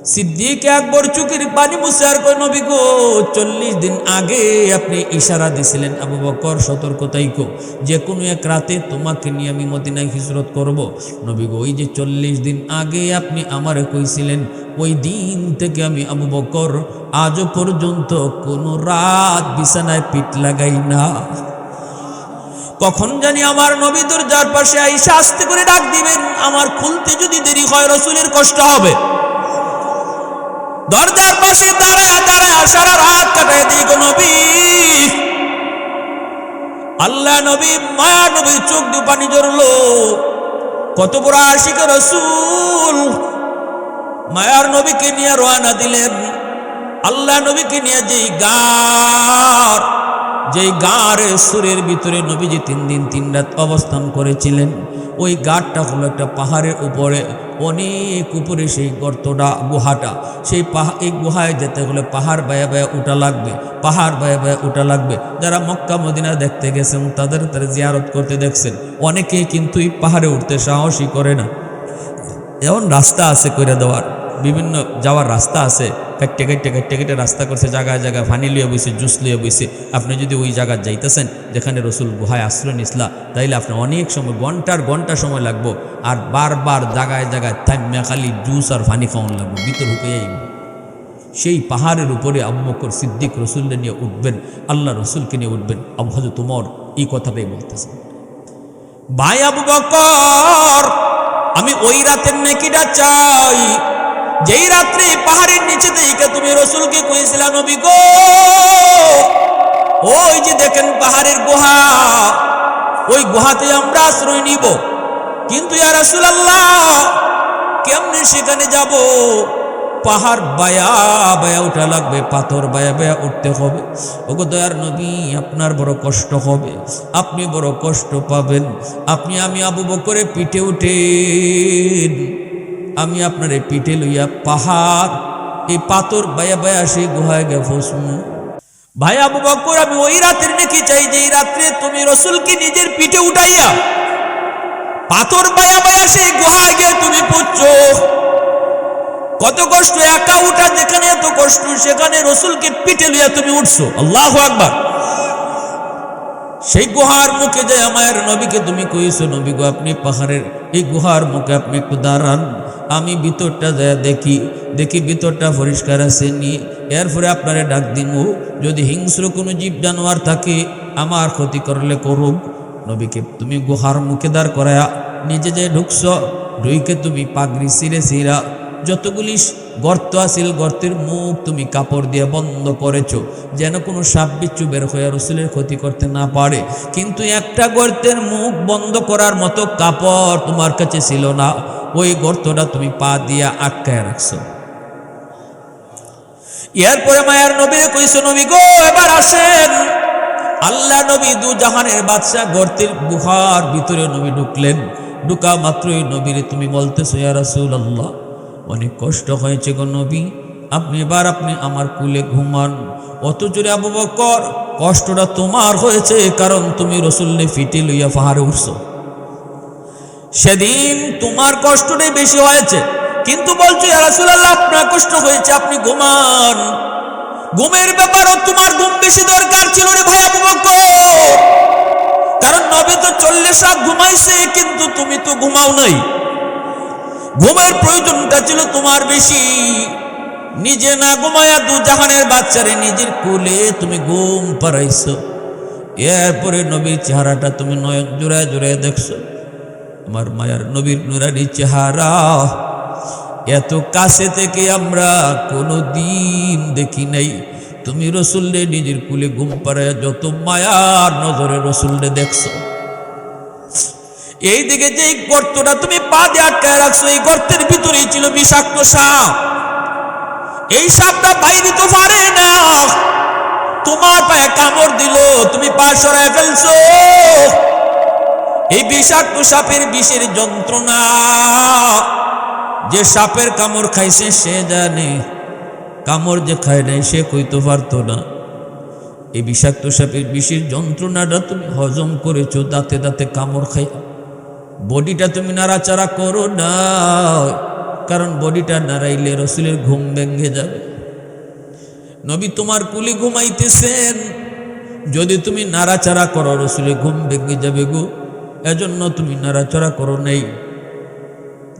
সিদ্দিক আকবর চুকির পানি মুছে আর কই, নবী গো 40 দিন আগে আপনি ইশারা দিছিলেন আবু বকর সতর্ক থাইকো, যে কোনো এক রাতে তোমাকে নিয়ে আমি মদিনায় হিজরত করব। নবী গো ওই যে 40 দিন আগে আপনি আমারে কইছিলেন, ওই দিন থেকে আমি আবু বকর আজও পর্যন্ত কোনো রাত বিছানায় পিঠ লাগাই না। কখন জানি আমার নবী দরজার পাশে আইসা আস্তে করে ডাক দিবেন, আমার খুলতে যদি দেরি হয় রাসূলের কষ্ট হবে। দরজার পাশে দাঁড়ায় দাঁড়ায় সারা রাত কাটায় দিই গো নবী। আল্লাহ নবী মায়া নবীর চোখ দিয়ে পানি ঝরলো। কত বড় আশিক রাসূল, মায়ার নবীকে নিয়ে রওনা দিলেন। আল্লাহ নবীকে নিয়ে যেই গাড়ের সুরের ভিতরে নবীজি 3 দিন 3 রাত অবস্থান করেছিলেন, ওই গাড়টা হলো একটা পাহাড়ের উপরে, অনেক উপরে সেই গর্তটা, গুহাটা। এই গুহায় যেতে হলে পাহাড় বায়া বায়া উঠা লাগবে, পাহাড় বায়া বায়া উঠা লাগবে। যারা মক্কা মদিনা দেখতে গেছেন তাদের জিয়ারত করতে দেখছেন, অনেকেই কিন্তু এই পাহাড়ে উঠতে সাহসই করে না। এমন রাস্তা আছে করে দেওয়ার, বিভিন্ন যাওয়ার রাস্তা আছে, কাটতে কাটতে কাটতে কেটে রাস্তা করছে, জায়গায় জায়গায় ফানি লিয়ে বইছে, জুস লিয়ে বইছে। আপনি যদি ওই জায়গায় যাইতেছেন যেখানে রসুল গুহায় আশ্রয় নিসলা, তাইলে আপনার অনেক সময় ঘন্টা সময় লাগবো। আর বারবার জায়গায় জায়গায় থাম্যা খালি জুস আর ফানি খাওয়ান লাগবে, ভিতর ঢুকে যাইব। সেই পাহাড়ের উপরে আবু বকর সিদ্দিক রসুলকে নিয়ে উঠবেন, আল্লাহ রসুলকে নিয়ে উঠবেন। আবু হযরত ওমর এই কথাটাই বলতেছেন, ভাই আবু বকর, আমি ওই রাতের নেকিটা চাই যেই রাত্রে পাহাড়ের নিচে থেকে তুমি রসুলকে কইছিলা, নবী গো ওই যে দেখেন পাহাড়ের গুহা, ওই গুহাতে আমরা আশ্রয় নিব। কিন্তু ইয়া রাসূলুল্লাহ কেমনে সেখানে যাব? পাহাড় বায়া বায়া উঠা লাগবে, পাথর বায়া বায়া উঠতে হবে। ওগো দয়ার নবী, আপনার বড় কষ্ট হবে, আপনি বড় কষ্ট পাবেন। আমি আবু বকরের পিঠে উঠেন, আমি আপনার এই পিঠে লইয়া পাহাড় এই পাথর বায়া বায়া সেই গুহায় গে ফসমু। ভাই আবু বকর, আমি ওই রাতের নাকি চাই যে এই রাত্রে তুমি রসুলকে নিজের পিঠে উঠাইয়া পাথর বায়া বায়া সেই গুহায় গিয়ে তুমি পুচ্ছো। কত কষ্ট একা উঠা, যেখানে এত কষ্ট সেখানে রসুলকে পিঠে লইয়া তুমি উঠছো। আল্লাহু আকবার। সেই গুহার মুখে যায় মায়ের নবীকে তুমি কইছো, নবী গো আপনি পাহাড়ের এই গুহার মুখে আপনি একটু দাঁড়ান, আমি ভিতরটা যায় দেখি ভিতরটা পরিষ্কার আছে নি, এরপরে আপনারে ডাক দিব। যদি হিংস্র কোনো জীব জানোয়ার থাকে আমার ক্ষতি করলে করুক। নবীকে তুমি গুহার মুখে দাঁড় করায়া নিজে যে ঢুকছ, ঢুইকে তুমি পাগড়ি সিরা যতগুলি গর্ত আছিল গর্তের মুখ তুমি কাপড় দিয়ে বন্ধ করেছো, যেন কোনো সাপ বিচ্ছু বের হয়ে রসুলের ক্ষতি করতে না পারে। কিন্তু একটা গর্তের মুখ বন্ধ করার মতো কাপড় তোমার কাছে ছিল না, ওই গর্তটা তুমি পা দিয়ে আটকায় রাখছো। এরপরে মায়ার নবীরে কইছো, নবী গো এবার আসেন। আল্লাহ নবী দু জাহানের বাদশা গর্তের গুহার ভিতরে নবী ঢুকলেন। ঢুকা মাত্রই নবীরে তুমি বলতেছো, ইয়া রাসূলুল্লাহ অনেক কষ্ট হয়েছে গো নবী, আপনি আমার কুলে ঘুমান। অত জোরে আবু বকর, কষ্টটা তোমার হয়েছে কারণ তুমি রসুলকে ফিটে লইয়া পাহাড়ে উঠছো। সেদিন তোমার কষ্টটাই বেশি হয়েছে, কিন্তু বলছো ইয়া রাসূলুল্লাহ আপনার কষ্ট হয়েছে, আপনি ঘুমান। ঘুমের ব্যাপারও তোমার ঘুম বেশি দরকার ছিল রে ভাই আবু বকর, কারণ নবী তো 40 রাত ঘুমাইছে, কিন্তু তুমি তো ঘুমাও নাই। ঘুমের প্রয়োজনটা ছিল তোমার বেশি। নিজে না ঘুমায়া দু জাহানের বাচ্চারে নিজের কোলে তুমি ঘুম পাড়াইছো। এরপরে নবীর চেহারাটা তুমি নয়ন জোড়ায় জোড়ায় দেখছো। আমার মায়ার নবীর নুরানি চেহারা এত কাছে থেকে আমরা কোনো দিন দেখি নাই। তুমি রসুলরে নিজের কুলে ঘুম পাড়াইয়া যত মায়ার নজরে রসুলরে দেখছো। এই দিকে যে গর্তটা তুমি পা দিয়ে আটকায় রাখছো, এই গর্তের ভিতরেই ছিল বিষাক্ত সাপ। এই সাপটা বাইরে তো পারে না, তোমার পায়ে কামড় দিল, তুমি পা সরায় ফেলছো। এই বিষাক্ত সাপের বিষের যন্ত্রণা যে সাপের কামড় খাইছে সে জানে, কামড় যে খায় নাই সে কইতে পারতো না। এই বিষাক্ত সাপের বিষের যন্ত্রণাটা তুমি হজম করেছো দাঁতে দাঁতে কামড় খাই। বডিটা তুমি নাড়াচাড়া করো না, কারণ বডিটা নাড়াইলে রসুলের ঘুম ভেঙে যাবে। নবী তোমার কুলি ঘুমাইতেছেন, যদি তুমি নাড়াচাড়া করো রসুলের ঘুম ভেঙে যাবে গো, এজন্য তুমি নাড়াচাড়া করো নেই।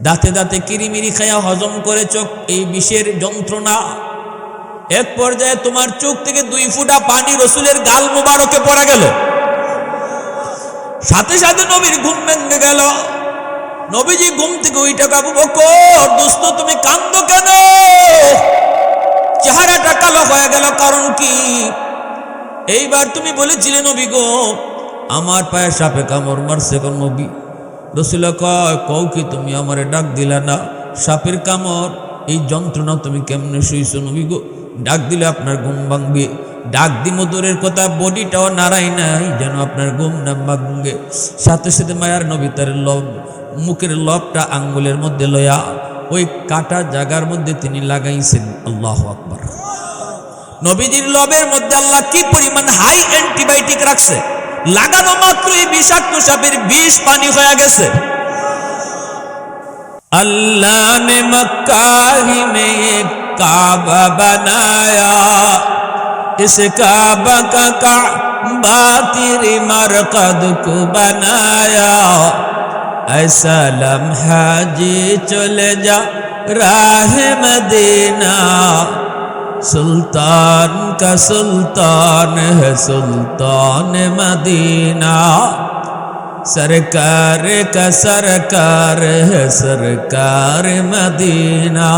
দাঁতে দাঁতে কিরিমিরি খায়া হজম করেছ এই বিষের যন্ত্রণা। এক পর্যায়ে তোমার চোখ থেকে 2 ফোঁটা পানি রসুলের গাল মোবারকে পড়ে গেল, সাথে সাথে নবীর ঘুম ভেঙে গেল। নবীজি ঘুম থেকে ওইটা, আবু বকর দোস্ত তুমি কাঁদো কেন? চেহারাটা কালো হয়ে গেল, কারণ কি? এইবার তুমি বলেছিলে নবী গো আমার পায়ে সাপে কামড় মারছে। কোন নবী? রসুল কয় কও কি তুমি আমারে ডাক দিলা না? সাপের কামড়, এই যন্ত্রণা তুমি কেমনে শুইছো নবী গো? ডাক দিলে আপনার ঘুম ভাঙবে। ডাক দি মধুরের কথা, বডিটাও নাড়াই নাই যেন আপনার ঘুম না ভাঙবে। সাথে সাথে মায়ার নবী তার মুখের লবটা আঙ্গুলের মধ্যে লয়া ওই কাটা জায়গার মধ্যে তিনি লাগাইছেন। আল্লাহু আকবার। নবীজির লবের মধ্যে আল্লাহ কি পরিমাণ হাই অ্যান্টিবায়োটিক রাখছে, লাগানো মাত্রই বিষাক্ত সাপের বিষ পানি হয়ে গেছে। अल्लाह ने मक्का ही में एक काबा बनाया, इस काबा का काबा तेरे मरकद को बनाया, ऐसा लम्हा जी चले जा राह मदीना, सुल्तान का सुल्तान है सुल्तान मदीना, सरकार का सरकार है सरकार मदीना,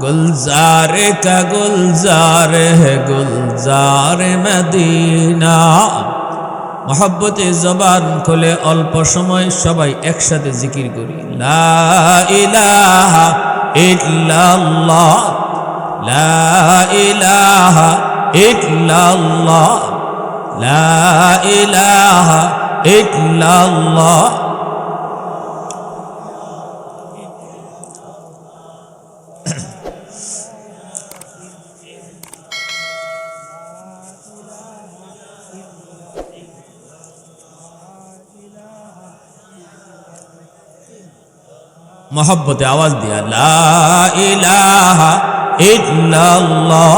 गुलजार का गुलजार है गुलजार मदीना। मोहब्बते जबान खोले अल्प समय सबाई एकसाथे जिकिर करी ला इलाहा इल्लाल्लाह, ला इलाहा इल्लाल्लाह, ला इलाहा इल्लाल्लाह। मोहब्बत आवाज दिया ला इलाहा इल्लाल्लाह,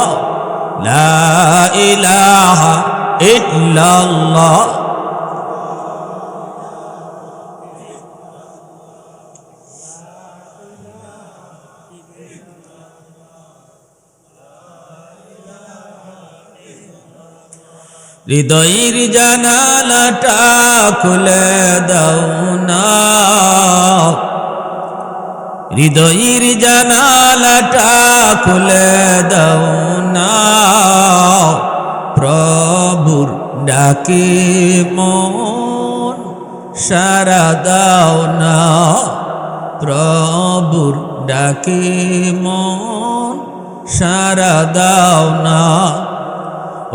ला इलाहा इल्लाल्लाह। হৃদয়ের জানালাটা খুলে দাও না, হৃদয়ের জানালাটা খুলে দাও না, প্রভুর ডাকে মন সারা দাও না, প্রভুর ডাকে মন সারা দাও না।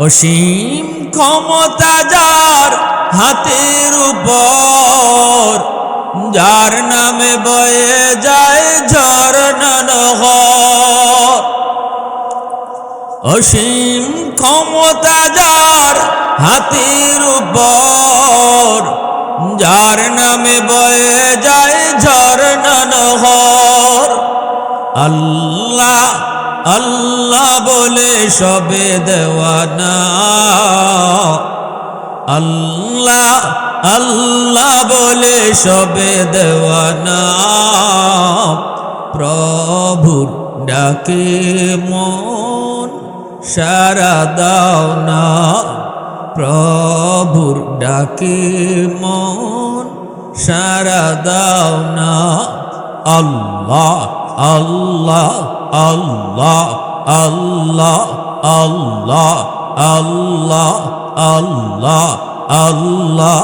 অসীম ক্ষমতা যার হাতের উপর, যার নামে বয়ে যায় ঝরনা নহর। অসীম ক্ষমতা যার হাতের উপর, যার নামে বয়ে যায় ঝরনা নহর। আল্লাহ আল্লাহ বলে সবে দেওয়ানা, আল্লাহ আল্লাহ বলে সবে দেওয়ানা, প্রভুর ডাকে মন সারা দাও না, প্রভুর ডাকে মন সারা দাও না। আল্লাহ আল্লাহ আল্লাহ আল্লাহ আল্লাহ আল্লাহ আল্লাহ আল্লাহ।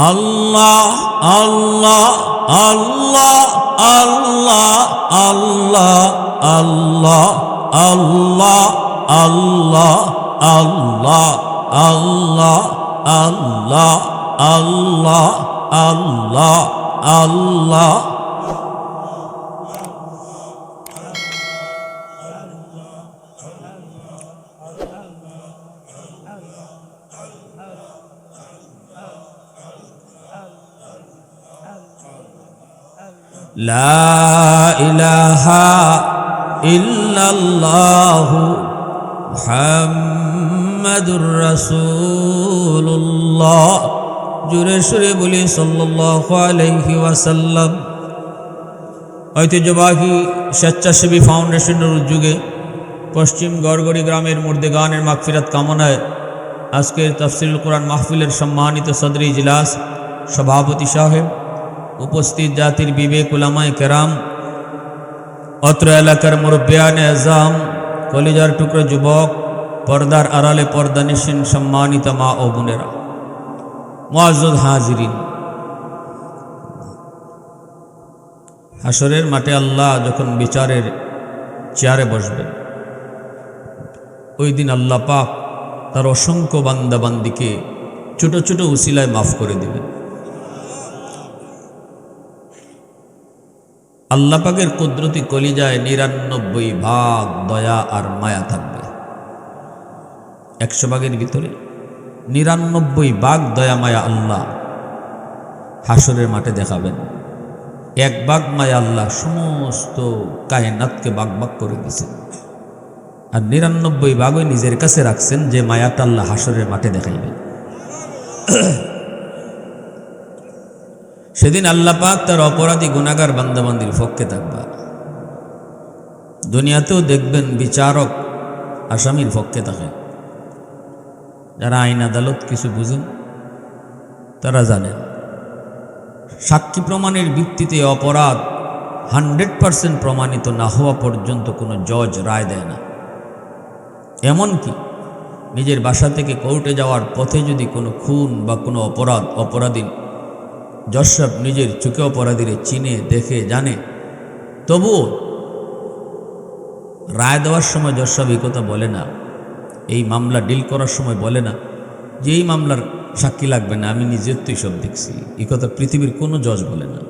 আল্লাহ আল্লাহ আল্লাহ আল্লাহ আল্লাহ আল্লাহ আল্লাহ আল্লাহ আল্লাহ আল্লাহ আল্লাহ আল্লাহ আল্লাহ আল্লাহ। লা ইলাহা ইল্লাল্লাহু মুহাম্মাদুর রাসূলুল্লাহ। জোরে সুরে বলি সাল্লাল্লাহু আলাইহি ওয়াসাল্লাম। ঐতিহ্যবাহী স্বেচ্ছাসেবী ফাউন্ডেশনের উদ্যোগে পশ্চিম গড়গড়ি গ্রামের মুর্দেগানের মাগফিরাত কামনায় আজকের তাফসীরুল কোরআন মাহফিলের সম্মানিত সদর ইজলাস সভাপতি সাহেব, উপস্থিত জাতির বিবেক উলামায়ে কেরাম, অত্র এলাকার মুরব্বিয়ানে আজম, কলিজার টুকরো যুবক, পর্দার আড়ালে পর্দানিশীন সম্মানিত মা ও বোনেরা, মুআজ্জাজ হাজিরিন, হাসরের মাঠে আল্লাহ যখন বিচারের চেয়ারে বসবেন, ওই দিন আল্লাহ পাক তার অসংখ্য বান্দাবান্দিকে ছোট ছোট উসিলায় মাফ করে দিবেন। আল্লাহ পাকের কুদরতি কলিজায় ৯৯ ভাগ দয়া আর মায়া থাকবে। ১০০ ভাগের ভিতরে ৯৯ ভাগ দয়া মায়া আল্লাহ হাসরের মাঠে দেখাবেন। ১ ভাগ মায়া আল্লাহ সমস্ত কায়নাতকে ভাগ ভাগ করে দিয়েছেন, আর ৯৯ ভাগই নিজের কাছে রাখছেন, যে মায়াটা আল্লাহ হাসরের মাঠে দেখাইবেন। সেদিন আল্লাহ পাক তার অপরাধী গুনাহগার বান্দাবান্দির পক্ষে থাকবা। দুনিয়াতেও দেখবেন বিচারক আসামির পক্ষে থাকে। যারা আইন আদালত কিছু বুঝেন তারা জানেন, সাক্ষী প্রমাণের ভিত্তিতে অপরাধ 100% প্রমাণিত না হওয়া পর্যন্ত কোনো জজ রায় দেয় না। এমনকি নিজের বাসা থেকে কোর্টে যাওয়ার পথে যদি কোনো খুন বা কোনো অপরাধী জজ সাহেব নিজের চোখে অপরাধীরে চিনে দেখে জানে, তবুও রায় দেওয়ার সময় জজ সাহেব এই কথা বলে না, এই মামলা ডিল করার সময় বলে না যে এই মামলার সাক্ষী লাগবে না, আমি নিজের তো সব দেখছি। এই কথা পৃথিবীর কোনো জজ বলে না,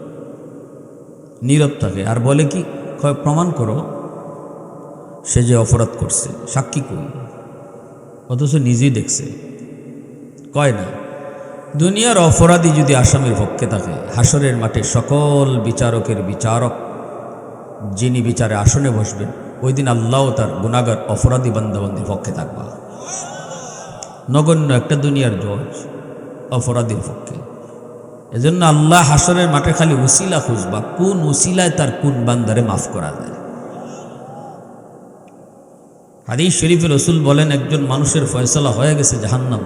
নীরব থাকে। আর বলে কি, প্রমাণ করো সে যে অপরাধ করছে, সাক্ষী কই, অথচ নিজেই দেখছে, কয় না। দুনিয়ার অপরাধী যদি আসামির পক্ষে থাকে, হাসরের মাঠে সকল বিচারকের বিচারক যিনি বিচারে আসনে বসবেন, ওই দিন আল্লাহ তার গুনাহগার অপরাধী বান্দাবান্দির পক্ষে থাকবা। নগণ্য একটা দুনিয়ার জজ অপরাধীর পক্ষে। এজন্য আল্লাহ হাসরের মাঠে খালি উসিলা খুঁজবা, কোন উসিলায় তার কোন বান্দারে মাফ করা যায়। হাদিস শরীফে রাসূল বলেন, একজন মানুষের ফয়সালা হয়ে গেছে জাহান্নাম,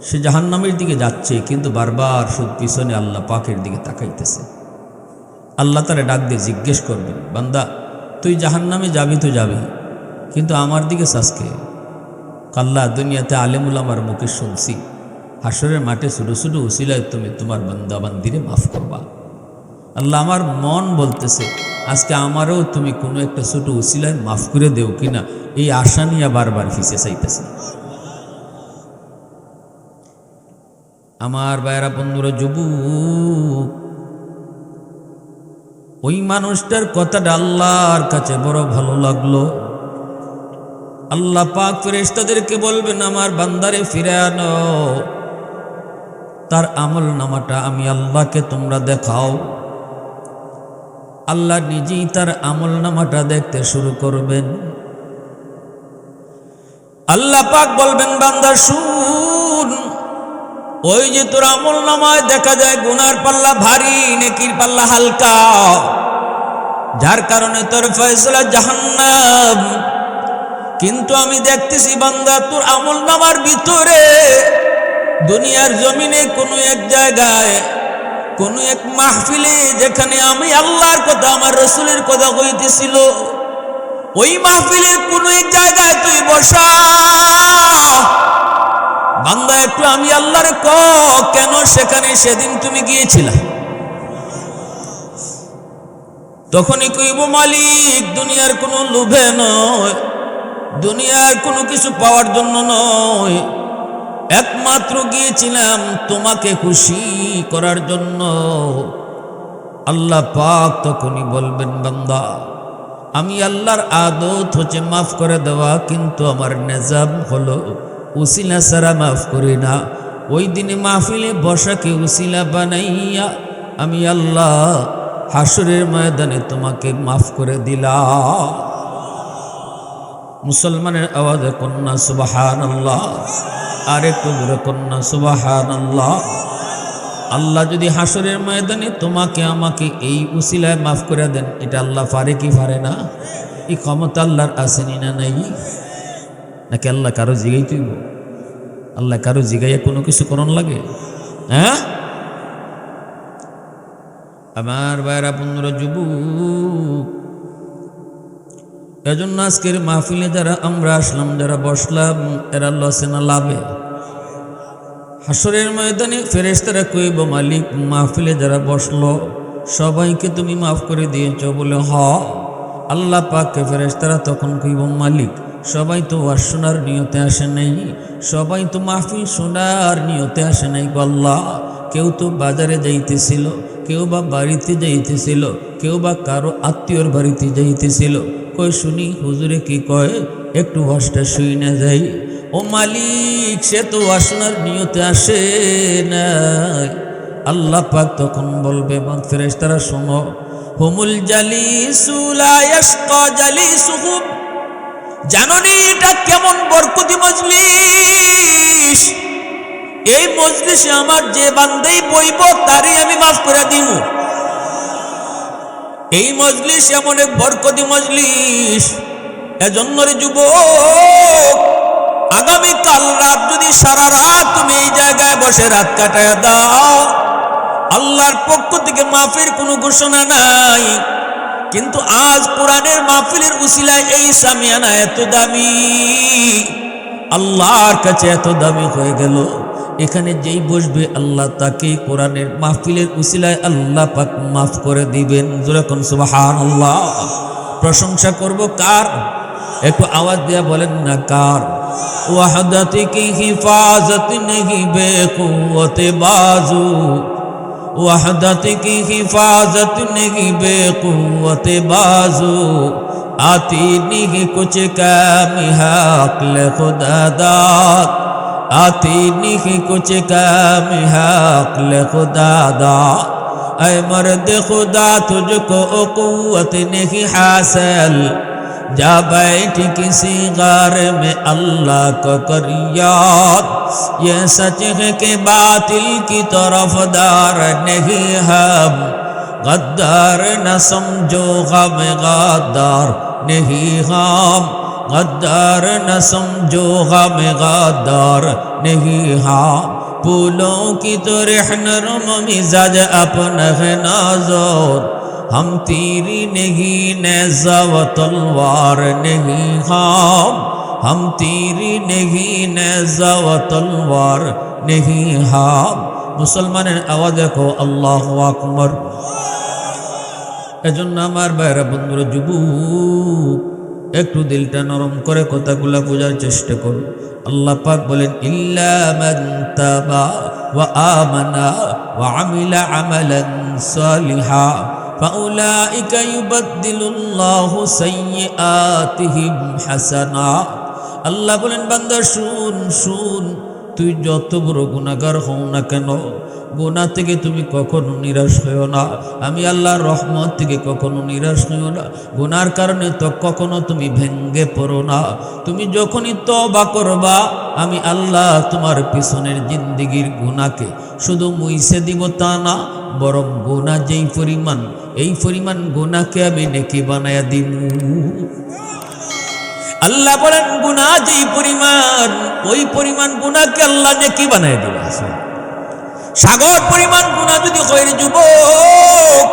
সে জাহান্নামের দিকে যাচ্ছে, কিন্তু বারবার শুধু পিছনে আল্লাহ পাকের দিকে তাকাইতেছে। আল্লাহ তারে ডাক দিয়ে জিজ্ঞেস করবেন, বান্দা তুই জাহান্নামে যাবি তো যাবি, কিন্তু আমার দিকে চাসকে? আল্লাহ, দুনিয়াতে আলেমুল আমার মুখে শুনছি, হাসরের মাঠে ছোটো ছোটো উসিলায় তুমি তোমার বান্দাবান্দিরে মাফ করবা। আল্লাহ, আমার মন বলতেছে আজকে আমারও তুমি কোনো একটা ছোটো উসিলায় মাফ করে দেও কিনা, এই আশা নিয়ে বারবার ফিসে চাইতেছে। আমার ভাইয়েরা, বন্ধুরা, যুবক, ওই মানুষটার কথাটা আল্লাহর কাছে বড় ভালো লাগলো। আল্লাহ পাক ফেরেশতাদেরকে বলবেন, আমার বান্দারে ফিরে আনো, তার আমল নামাটা আমি আল্লাহকে তোমরা দেখাও। আল্লাহ নিজেই তার আমল নামাটা দেখতে শুরু করবেন। আল্লাহ পাক বলবেন, বান্দা শুন, ওই যে তোর আমল নামায় দেখা যায় গুনার পাল্লা ভারী, নেকির পাল্লা হালকা, যার কারণে তোর ফয়সালা জাহান্নাম। কিন্তু আমি দেখতেছি বান্দা, তোর আমল নামার ভিতরে দুনিয়ার জমিনে কোনো এক জায়গায়, কোনো এক মাহফিলে, যেখানে আমি আল্লাহর কথা, আমার রসুলের কথা কইতেছিল, ওই মাহফিলের কোনো এক জায়গায় তুই বসা। বান্দা, একটু আমি আল্লাহরে কেন সেখানে সেদিন তুমি গিয়েছিলা? তখনই কইব, মালিক, দুনিয়ার কোনো লোভে নয়, দুনিয়ার কোনো কিছু পাওয়ার জন্য নয়, একমাত্র গিয়েছিলাম তোমাকে খুশি করার জন্য। আল্লাহ পাক তখনই বলবেন, বান্দা আমি আল্লাহর আদত হচ্ছে মাফ করে দেওয়া, কিন্তু আমার নিজাম হলো উসিলা ছাড়া মাফ করি না। ওই দিনে মাহফিলে বসাকে উসিলা বানাইয়া আমি আল্লাহ হাসরের ময়দানে তোমাকে মাফ করে দিলাম। মুসলমানের আওয়াজে কন্যা সুবহানাল্লাহ, আর একটু জোরে কন্যা সুবহানাল্লাহ। আল্লাহ যদি হাসরের ময়দানে তোমাকে আমাকে এই উসিলায় মাফ করে দেন, এটা আল্লাহ পারে কি পারে না? এই ক্ষমতা আল্লাহর আসেনি না নাই? নাকি আল্লাহ কারো জিগাই তুইব? আল্লাহ কারো জিগাইয়া কোনো কিছু করণ লাগে? হ্যাঁ আমার ভাইরা বন্ধুরা, যুবক, এজন্য আজকের মাহফিলে যারা আমরা আসলাম, যারা বসলাম, এরা লসে না লাভে? হাসরের ময়দানে ফেরেশতারা কইব, মালিক মাহফিলে যারা বসলো সবাইকে তুমি মাফ করে দিয়েছ? বলে হ। আল্লাহ পাককে ফেরেশতারা তখন কইব, মালিক সবাই তো ওয়াজ শোনার নিয়তে আসে নাই, সবাই তো মাহফিল শোনার নিয়তে আসে নাই গো আল্লাহ। কেউ তো বাজারে যাইতেছিল, কেউ বা বাড়িতে যাইতেছিল, কেউ বা কারো আত্মীয়র বাড়িতে যাইতেছিল। কই শুনি হুজুরে কি কয়, একটু ওয়াজটা শুই না যাই। ও মালিক, সে তো ওয়াসনার নিয়তে আসে নাই। আল্লাহ পাক তখন বলবে, ফেরেশতারা শোনো, হুমুল জালিসু লা ইয়াশকা জালিসুহুম। জানোনি এটা কেমন বরকতি মজলিস? এই মজলিসে আমার যে বান্দাই বইব তারই আমি মাফ করে দিব। এই মজলিস এমন এক বরকতি মজলিস। এজন্য রে যুবক, আগামীকাল রাত যদি সারা রাত তুমি এই জায়গায় বসে রাত কাটায় দাও, আল্লাহর পক্ষ থেকে মাফের কোনো ঘোষণা নাই। কিন্তু আজ কোরআনের মাহফিলের উসিলায় এই সামিয়ানা এত দামি, আল্লাহর কাছে এত দামি হয়ে গেল। এখানে যেই বসবে আল্লাহ তাকে কোরআনের মাহফিলের উসিলায় আল্লাহ পাক মাফ করে দিবেন। যেরকম সুবহানাল্লাহ। প্রশংসা করব কার? একটু আওয়াজ দিয়া বলেন না কার? वहदत की हिफाजत नहीं बेकुव्वत बाजू, वहदत की हिफाजत नहीं बेकुव्वत बाजू, आती नहीं कुछ काम हक़ खुदा दाद, आती नहीं कुछ काम हक़ खुदा दाद। ऐ मर्द खुदा तुझको कुव्वत नहीं हासिल, जा बैठ किसी गार में अल्लाह को कर याद। ये सच है कि बातिल की तरफदार नहीं हम, गद्दार न समझो गम गद्दार नहीं हम, गद्दार न समझो गम गद्दार नहीं हम। फूलों की तो रहनरम मिजाज अपना है नाज़ुर, हम तीरी नहीं नेज़ा व तलवार नहीं हम तीरी नहीं नेज़ा व तलवार नहीं हम। मुसलमाনের आवाज को अल्लाहु আকবার। এজন্য আমার ভাইরা বন্ধুরা, যুবক, একটু দিলটা নরম করে কথাগুলা বোঝার চেষ্টা করুন। আল্লাহ পাক বলেন, ইল্লা মান তাবা ওয়া আমানা ওয়া আমিলা আমালান সালিহা ফাউলাইকা ইউবাদদিলুল্লাহু সাইয়্যাতিহিম হাসানাত। আল্লাহ বলেন, বান্দা শুন শুন, তুই যত বড় গুনাহগার হও না কেন, গুনাহ থেকে তুমি কখনো নিরাশ হইও না। আমি আল্লাহর রহমত থেকে কখনো নিরাশ হইও না। গুনার কারণে তো কখনো তুমি ভেঙ্গে পড়ো না। তুমি যখনই তওবা করবা, আমি আল্লাহ তোমার পিছনের জিন্দেগির গুনাহকে শুধু মুইছে দিব তা না, বরং গুনাহ যেই পরিমাণ, এই পরিমাণ গুনাহকে আমি নেকি বানায়া দিব। আল্লাহ বলেন, গুনাহ যেই পরিমাণ, ওই পরিমাণ গুনাহকে আল্লাহ নেকি বানায়া দিবে। সাগর পরিমাণ গুনাহ যদি হয় রে যুবক,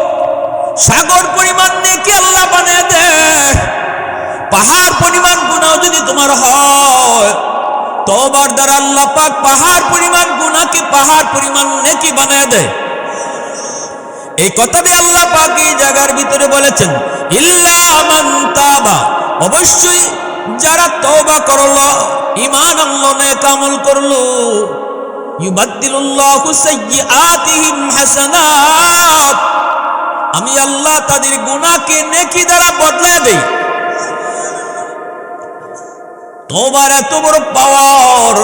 সাগর পরিমাণ নেকি আল্লাহ বানায়া দেয়। পাহাড় পরিমাণ গুনাহ যদি তোমার হয়, তওবার দ্বারা আল্লাহ পাক পাহাড় পরিমাণ গুনাহকে পাহাড় পরিমাণ নেকি বানায়া দেয়। এই কথাটি আল্লাহ পাক এই জায়গার ভিতরে বলেছেন, ইল্লা মান তাবা, অবশ্যই যারা তওবা করলো, ঈমান আনলো, নেক আমল করলো, ইউবাদদিলুল্লাহু সাইয়্যাতিহিম হাসানাত, আমি আল্লাহ তাদের গুনাহকে নেকি দ্বারা বদলে দেই। তওবার এত বড় পাওয়ার।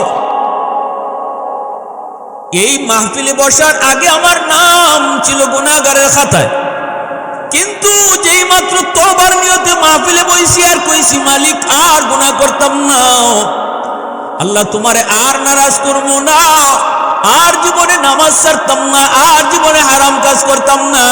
এই মাহফিলে বসার আগে আমার নাম ছিল গুনাহগারের খাতায়, কিন্তু যেই মাত্র তওবার নিয়তে মাহফিলে বসি আর কইছি মালিক আর গুনাহ করতাম না, আল্লাহ তোমারে আর নারাজ করবো না, আর জীবনে নামাজ ছাড়তাম না, আর জীবনে হারাম কাজ করতাম না,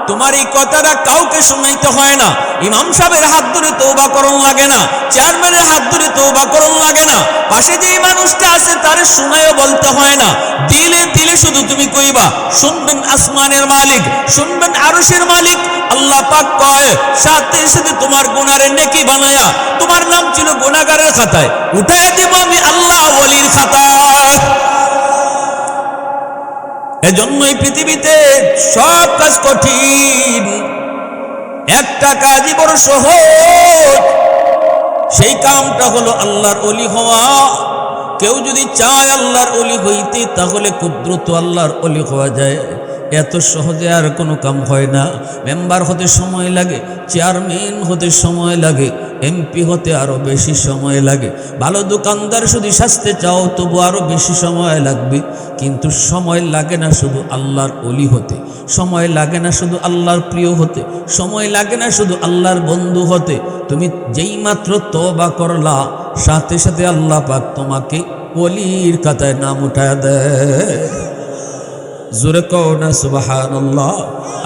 তোমার এই কথাটা কাউকে শোনাইতে হয় না। ইমাম সাহেবের হাত ধরে তওবা করন লাগে না, চেয়ারম্যানের হাত ধরে তওবা করন লাগে না, পাশে যে মানুষটা আছে তারে শোনায়ও বলতে হয় না। দিলে দিলে শুধু তুমি কইবা, শুনবেন আসমানের মালিক, শুনবেন আরশের মালিক। আল্লাহ পাক কয় সাথে সাথে তোমার গুনারে নেকি বানায়া তোমার নাম ছিল গুনাহগারের খাতায় উঠাইয়া দেব আমি আল্লাহ ওলির খাতায়। এজন্যই পৃথিবীতে সব কাজ কঠিন, একটা কাজই বড় সহজ, সেই কামটা হলো আল্লাহর ওলি হওয়া। কেউ যদি চায় আল্লাহর ওলি হইতে, তাহলে খুব দ্রুত আল্লাহর ওলি হওয়া যায়। এত সহজে আর কোনো কাম হয় না। মেম্বার হতে সময় লাগে, চেয়ারম্যান হতে সময় লাগে, এমপি হতে আরো বেশি সময় লাগে। ভালো দোকানদার যদি সাজতে চাও তবু আরো বেশি সময় লাগবে। কিন্তু সময় লাগে না শুধু আল্লাহর ওলি হতে, সময় লাগে না শুধু আল্লাহর প্রিয় হতে, সময় লাগে না শুধু আল্লাহর বন্ধু হতে। তুমি যেই মাত্র তওবা করলা, সাথে সাথে আল্লাহ পাক তোমাকে ওলির খাতায় নাম উঠায় দেয়। জোরে কও না সুবহানাল্লাহ,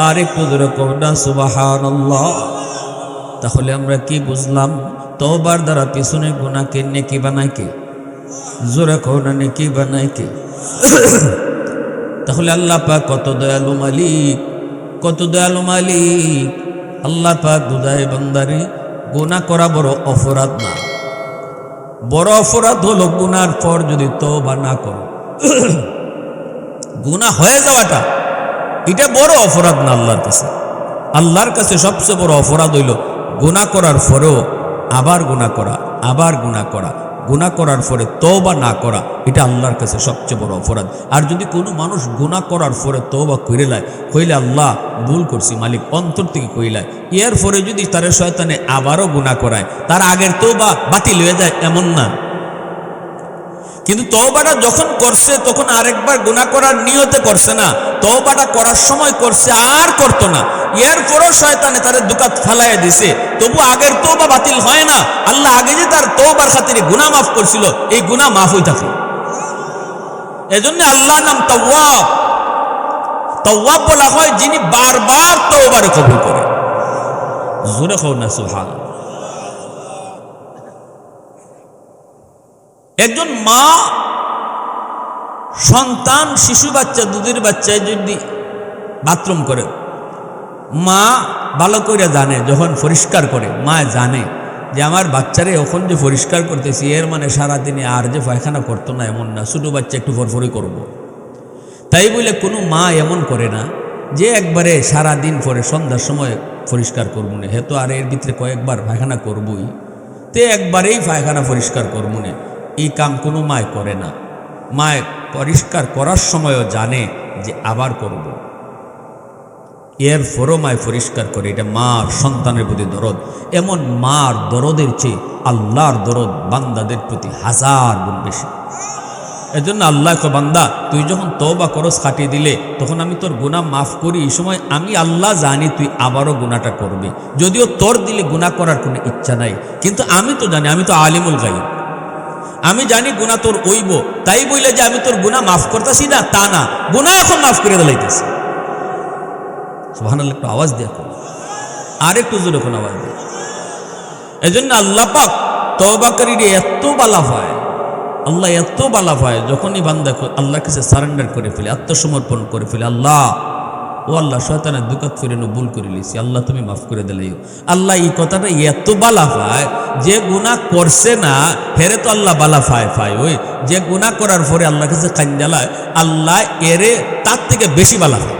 আর একটু জোরে কও না সুবহানাল্লাহ। তাহলে আমরা কি বুঝলাম? তওবার দ্বারা পিছনের গুনাহকে নেকি বানায় কে? জোরে কও না, নেকি বানায় কে? তাহলে আল্লাহ পাক কত দয়ালু মালিক, কত দয়ালু মালিক। আল্লাহ পাক বুঝায় বান্দারে, গুনাহ করা বড় অপরাধ না, বড় অপরাধ হলো গুনার পর যদি তওবা না করো। গুনাহ হয়ে যাওয়াটা এটা বড় অপরাধ না আল্লাহর কাছে। আল্লাহর কাছে সবচেয়ে বড় অপরাধ হইল গুনাহ করার পরেও আবার গুনাহ করা, আবার গুনাহ করা, গুনাহ করার পরে তওবা না করা, এটা আল্লাহর কাছে সবচেয়ে বড় অপরাধ। আর যদি কোনো মানুষ গুনাহ করার পরে তওবা করে লায়, কইলে আল্লাহ ভুল করছি মালিক, অন্তর থেকে কইলায়, এর পরে যদি তার শয়তানে আবারও গুনাহ করায়, তার আগের তওবা বাতিল হয়ে যায় এমন না। কিন্তু তওবাটা যখন করছে তখন আরেকবার গুনাহ করার নিয়তে করছে না, তওবাটা করার সময় করছে আর করতো না, এরপরও শয়তানে তার দুকাত ফালাইয়া দিছে, তবু আগের তওবা বাতিল হয় না। আল্লাহ আগে যে তার তওবার খাতিরে গুনাহ মাফ করছিল, এই গুনাহ মাফ হই থাকে। এজন্য আল্লাহর নাম তাওয়াব। তাওয়াব বলা হয় যিনি বারবার তওবারে কবুল করে। জোরে কও না সুবহানাল্লাহ। একজন মা সন্তান, শিশু বাচ্চা, দুধের বাচ্চায় যদি বাথরুম করে, মা ভালো করে জানে, যখন পরিষ্কার করে মা জানে যে আমার বাচ্চারে এখন যে পরিষ্কার করতেছি এর মানে সারাদিনে আর যে পায়খানা করতো না এমন না, ছোটো বাচ্চা একটু ফরফরি করব। তাই বলে কোনো মা এমন করে না যে একবারে সারাদিন পরে সন্ধ্যার সময় পরিষ্কার করবো না, হে তো আর এর ভিতরে কয়েকবার পায়খানা করবই, তে একবারেই পায়খানা পরিষ্কার করবো না, এই কাম কোনো মায় করে না। মায় পরিষ্কার করার সময়ও জানে যে আবার করব, এর পরও মায় পরিষ্কার করে। এটা মার সন্তানের প্রতি দরদ। এমন মার দরদের চেয়ে আল্লাহর দরদ বান্দাদের প্রতি 1000 গুণ বেশি। এজন্য আল্লাহ কো বান্দা, তুই যখন তওবা করস কাটিয়ে দিলে, তখন আমি তোর গুনাহ মাফ করি। এই সময় আমি আল্লাহ জানি তুই আবারও গুনাহটা করবি, যদিও তোর দিলে গুনাহ করার কোনো ইচ্ছা নাই, কিন্তু আমি তো জানি, আমি তো আলিমুল গায়ব, আমি জানি গুনাহ তোর হইব। তাই বইলে যে আমি তোর গুনাহ মাফ করতেছি না তা না, গুনাহ এখন মাফ করে দিলাইতেছি। সুবহানাল্লাহ, একটু আওয়াজ দেখো, আর একটু জোরে কোন আওয়াজ দেয়। এজন্য আল্লাহ পাক তওবাকারীরে এত বালা পায়, আল্লাহ এত বালা পায়, যখনই বান্দা আল্লাহর কাছে সারেন্ডার করে ফেলে, আত্মসমর্পণ করে ফেলে, আল্লাহ ও আল্লাহ শয়তানের দুকাত ফিরে ভুল করে লিছি, আল্লাহ তুমি মাফ করে দিলে। আল্লাহ এই কথাটা এত বালা পায়, যে গুনাহ করছে না হেরে তো আল্লাহ বালা পায়, ওই যে গুনাহ করার পরে আল্লাহর কাছে কান্দালায়, আল্লাহ এরে তার থেকে বেশি বালা পায়।